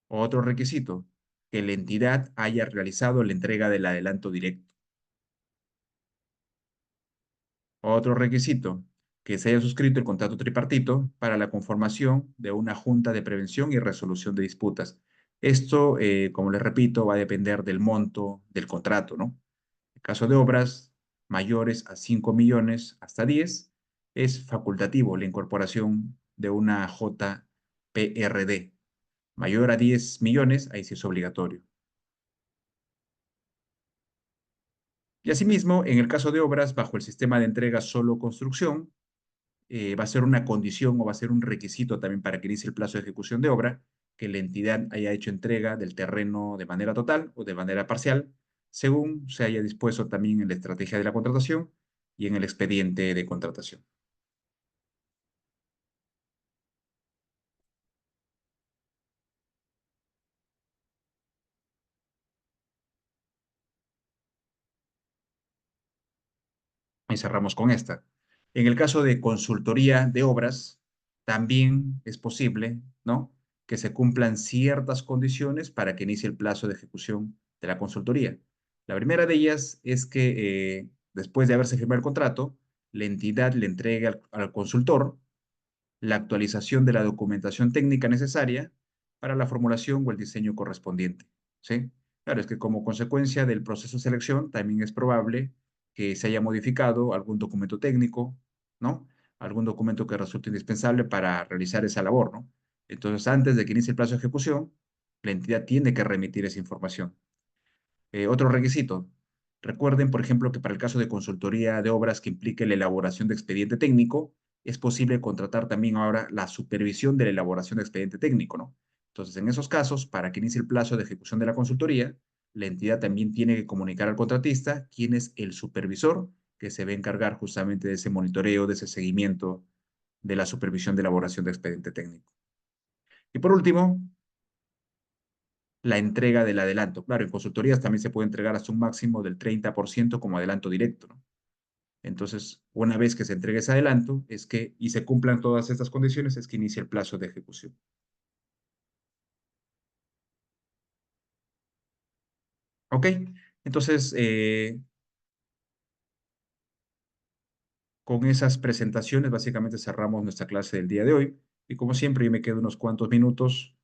Otro requisito, que la entidad haya realizado la entrega del adelanto directo. Otro requisito, que se haya suscrito el contrato tripartito para la conformación de una junta de prevención y resolución de disputas. Esto, como les repito, va a depender del monto del contrato, ¿no? En caso de obras mayores a 5 millones hasta 10, es facultativo la incorporación de una JPRD. Mayor a 10 millones, ahí sí es obligatorio. Y asimismo, en el caso de obras bajo el sistema de entrega solo construcción, va a ser una condición o va a ser un requisito también para que inicie el plazo de ejecución de obra, que la entidad haya hecho entrega del terreno de manera total o de manera parcial, según se haya dispuesto también en la estrategia de la contratación y en el expediente de contratación. Y cerramos con esta. En el caso de consultoría de obras, también es posible, ¿no?, que se cumplan ciertas condiciones para que inicie el plazo de ejecución de la consultoría. La primera de ellas es que después de haberse firmado el contrato, la entidad le entregue al consultor la actualización de la documentación técnica necesaria para la formulación o el diseño correspondiente, ¿sí? Claro, es que como consecuencia del proceso de selección también es probable que se haya modificado algún documento técnico, ¿no? Algún documento que resulte indispensable para realizar esa labor, ¿no? Entonces, antes de que inicie el plazo de ejecución, la entidad tiene que remitir esa información. Otro requisito. Recuerden, por ejemplo, que para el caso de consultoría de obras que implique la elaboración de expediente técnico, es posible contratar también ahora la supervisión de la elaboración de expediente técnico, ¿no? Entonces, en esos casos, para que inicie el plazo de ejecución de la consultoría, la entidad también tiene que comunicar al contratista quién es el supervisor que se va a encargar justamente de ese monitoreo, de ese seguimiento de la supervisión de elaboración de expediente técnico. Y por último, la entrega del adelanto. Claro, en consultorías también se puede entregar hasta un máximo del 30% como adelanto directo, ¿no? Entonces, una vez que se entregue ese adelanto, es que, y se cumplan todas estas condiciones, es que inicia el plazo de ejecución. ¿Ok? Entonces, con esas presentaciones, básicamente cerramos nuestra clase del día de hoy. Y como siempre, yo me quedo unos cuantos minutos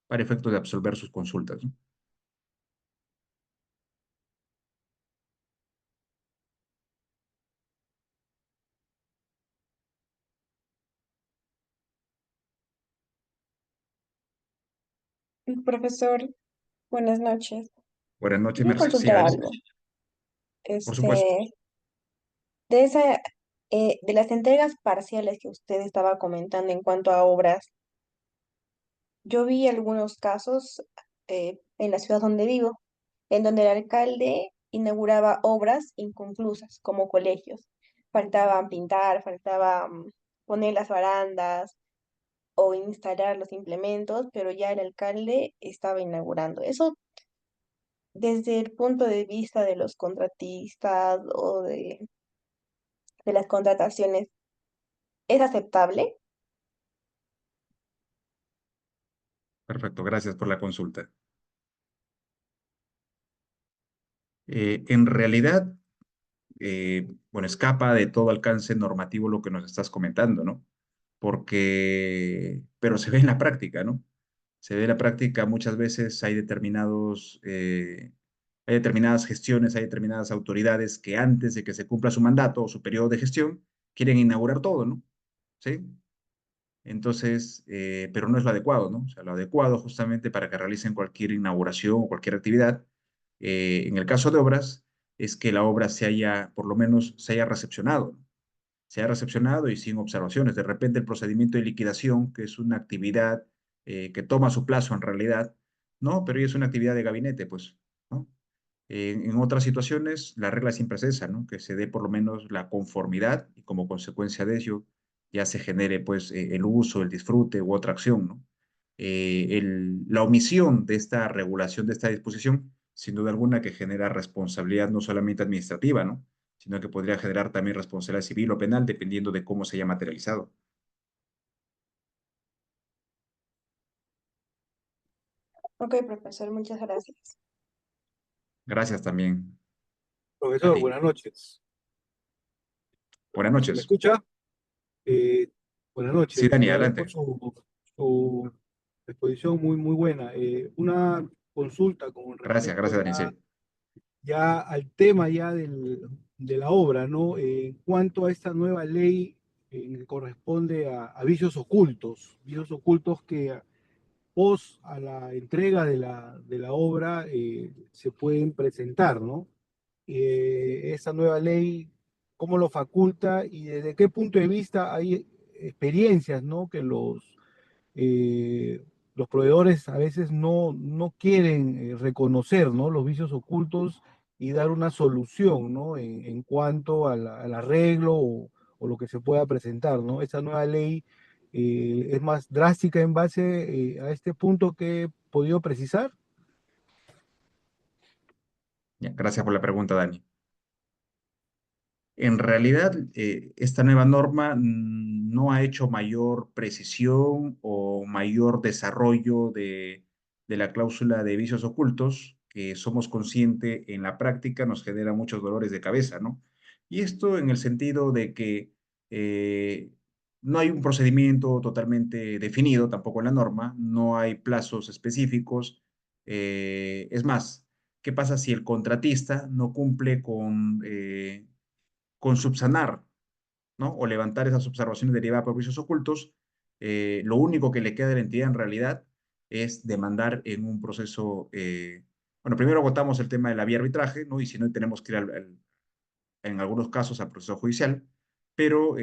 para efectos de absolver sus consultas, ¿no? Profesor, buenas noches. Buenas noches, Quería Merce. Sí, consultar adelante. algo. Por supuesto. Este, de las entregas parciales que usted estaba comentando en cuanto a obras, yo vi algunos casos en la ciudad donde vivo, en donde el alcalde inauguraba obras inconclusas, como colegios. Faltaban pintar, faltaban poner las barandas o instalar los implementos, pero ya el alcalde estaba inaugurando. Eso desde el punto de vista de los contratistas o de las contrataciones, ¿es aceptable? Perfecto. Gracias por la consulta. En realidad, bueno, escapa de todo alcance normativo lo que nos estás comentando, ¿no? Porque, pero se ve en la práctica, ¿no? Se ve en la práctica, muchas veces hay determinadas gestiones, hay determinadas autoridades que antes de que se cumpla su mandato o su periodo de gestión, quieren inaugurar todo, ¿no? ¿Sí? Entonces, pero no es lo adecuado, ¿no? O sea, lo adecuado justamente para que realicen cualquier inauguración o cualquier actividad, en el caso de obras, es que la obra se haya, por lo menos, se haya recepcionado, ¿no? Se haya recepcionado y sin observaciones. De repente el procedimiento de liquidación, que es una actividad que toma su plazo en realidad, ¿no? Pero ya es una actividad de gabinete, pues, ¿no? En otras situaciones, la regla siempre es esa, ¿no? Que se dé por lo menos la conformidad y como consecuencia de ello ya se genere, pues, el uso, el disfrute u otra acción, ¿no? la omisión de esta regulación, de esta disposición, sin duda alguna que genera responsabilidad no solamente administrativa, ¿no? Sino que podría generar también responsabilidad civil o penal, dependiendo de cómo se haya materializado. Ok, profesor, muchas gracias. Gracias también a Profesor, ti. buenas noches. Buenas ¿Se me noches. escucha? Eh, Buenas Sí, noches. Dani, Agradezco adelante. su exposición muy buena. Una consulta con Gracias, respecto gracias, Dani. Sí. ya al tema ya de la obra, ¿no? En cuanto a esta nueva ley que corresponde a vicios ocultos que pos a la entrega de la obra se pueden presentar, ¿no? Esa nueva ley, cómo lo faculta y desde qué punto de vista hay experiencias, ¿no? Que los proveedores a veces no quieren reconocer, ¿no? Los vicios ocultos y dar una solución, ¿no? En cuanto al arreglo o lo que se pueda presentar, ¿no? Esa nueva ley es más drástica en base a este punto que he podido precisar. Ya, gracias por la pregunta, Dani. En realidad, esta nueva norma no ha hecho mayor precisión o mayor desarrollo de la cláusula de vicios ocultos, que somos conscientes en la práctica nos genera muchos dolores de cabeza, ¿no? Y esto en el sentido de que eh, no hay un procedimiento totalmente definido tampoco en la norma, no hay plazos específicos. Es más, ¿qué pasa si el contratista no cumple con subsanar, ¿no? O levantar esas observaciones derivadas por vicios ocultos? Lo único que le queda de la entidad en realidad es demandar en un proceso, bueno, primero agotamos el tema de la vía arbitraje, ¿no? Y si no, tenemos que ir en algunos casos al proceso judicial, pero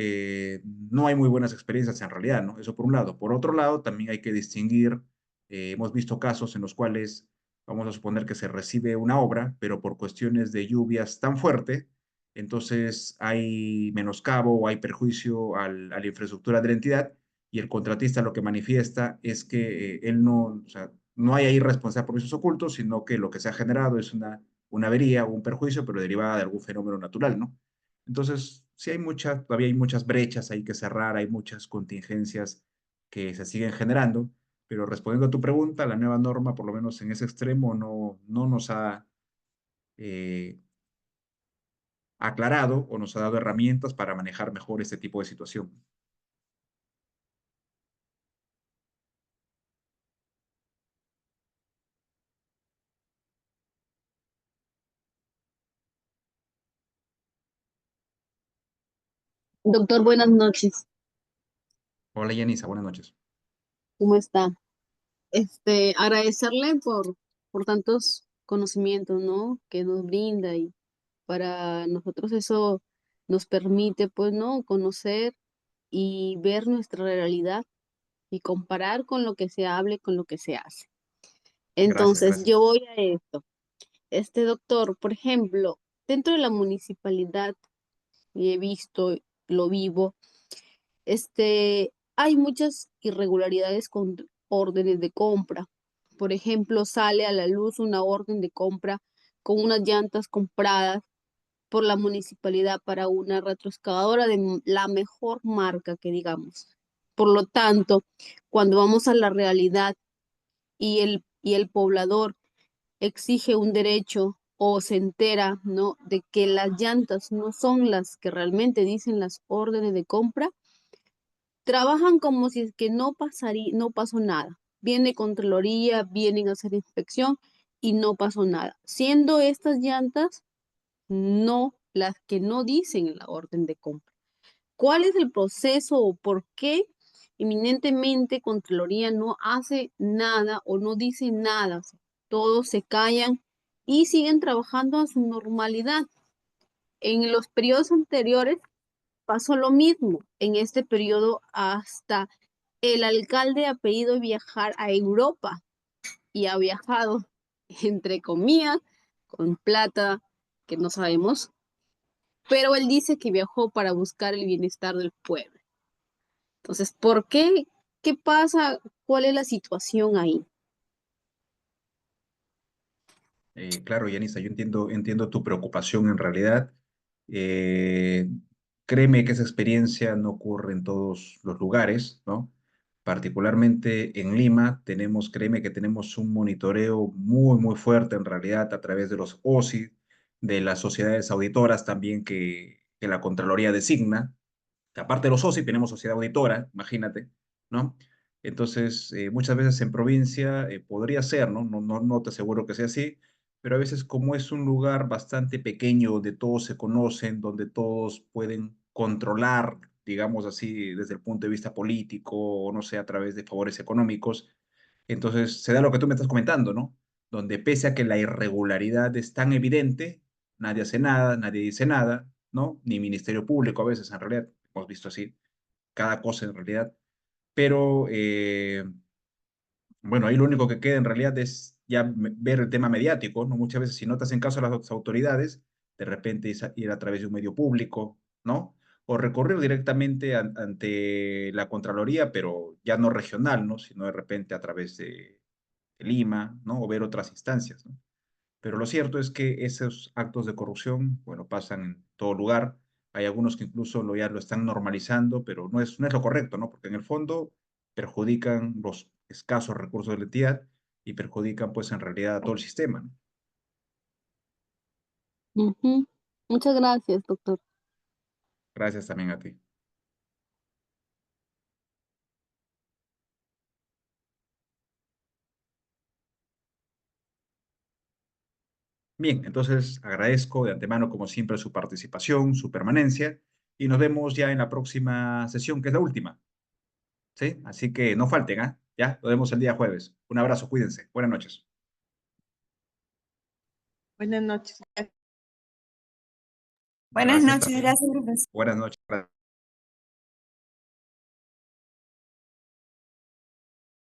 no hay muy buenas experiencias en realidad, ¿no? Eso por un lado. Por otro lado, también hay que distinguir, hemos visto casos en los cuales vamos a suponer que se recibe una obra, pero por cuestiones de lluvias tan fuerte, entonces hay menoscabo o hay perjuicio a la infraestructura de la entidad y el contratista lo que manifiesta es que él no, o sea, no hay ahí responsabilidad por vicios ocultos, sino que lo que se ha generado es una avería o un perjuicio, pero derivada de algún fenómeno natural, ¿no? Entonces, sí hay todavía hay muchas brechas ahí que cerrar, hay muchas contingencias que se siguen generando, pero respondiendo a tu pregunta, la nueva norma, por lo menos en ese extremo, no nos ha eh, aclarado o nos ha dado herramientas para manejar mejor este tipo de situación. Doctor, buenas noches. Hola, Yanisa, buenas noches. ¿Cómo está? Agradecerle por tantos conocimientos, ¿no? Que nos brinda y para nosotros eso nos permite, pues, ¿no? Conocer y ver nuestra realidad y comparar con lo que se hable, con lo que se hace. Gracias, Entonces, yo gracias. voy a esto. Doctor, por ejemplo, dentro de la municipalidad, y he visto, lo vivo. Hay muchas irregularidades con órdenes de compra. Por ejemplo, sale a la luz una orden de compra con unas llantas compradas por la municipalidad para una retroexcavadora de la mejor marca que digamos. Por lo tanto, cuando vamos a la realidad y el poblador exige un derecho o se entera, ¿no? De que las llantas no son las que realmente dicen las órdenes de compra, trabajan como si es que no pasaría, no pasó nada. Viene Contraloría, vienen a hacer inspección y no pasó nada. Siendo estas llantas no las que no dicen en la orden de compra. ¿Cuál es el proceso o por qué eminentemente Contraloría no hace nada o no dice nada? O sea, todos se callan y siguen trabajando a su normalidad. En los periodos anteriores pasó lo mismo. En este periodo hasta el alcalde ha pedido viajar a Europa y ha viajado, entre comillas, con plata que no sabemos, pero él dice que viajó para buscar el bienestar del pueblo. Entonces, ¿por qué ¿Qué pasa? ¿Cuál es la situación ahí? Claro, Yanisa, yo entiendo tu preocupación en realidad. Eh, Créeme que esa experiencia no ocurre en todos los lugares, ¿no? Particularmente en Lima créeme que tenemos un monitoreo muy fuerte en realidad a través de los OSI, de las sociedades auditoras también que la Contraloría designa, que aparte de los socios tenemos sociedad auditora, imagínate, ¿no? Entonces, muchas veces en provincia podría ser, ¿no? No te aseguro que sea así, pero a veces como es un lugar bastante pequeño donde todos se conocen, donde todos pueden controlar, digamos así, desde el punto de vista político, o no sé, a través de favores económicos, entonces se da lo que tú me estás comentando, ¿no? Donde pese a que la irregularidad es tan evidente, nadie hace nada, nadie dice nada, ¿no? Ni Ministerio Público a veces, en realidad, hemos visto así, cada cosa en realidad. Pero, bueno, ahí lo único que queda en realidad es ya ver el tema mediático, ¿no? Muchas veces si no te hacen caso a las autoridades, de repente ir a través de un medio público, ¿no? O recurrir directamente ante la Contraloría, pero ya no regional, ¿no? Sino de repente a través de Lima, ¿no? O ver otras instancias, ¿no? Pero lo cierto es que esos actos de corrupción, bueno, pasan en todo lugar. Hay algunos que incluso ya lo están normalizando, pero no es lo correcto, ¿no? Porque en el fondo perjudican los escasos recursos de la entidad y perjudican, pues, en realidad a todo el sistema, ¿no? Ujú. Muchas gracias, doctor. Gracias también a ti. Bien, entonces agradezco de antemano, como siempre, su participación, su permanencia, y nos vemos ya en la próxima sesión, que es la última, ¿sí? Así que no falten, ¿ah? Ya, nos vemos el día jueves. Un abrazo, cuídense. Buenas noches. Buenas noches. Buenas Gracias noches, también. gracias, profesor. Buenas noches.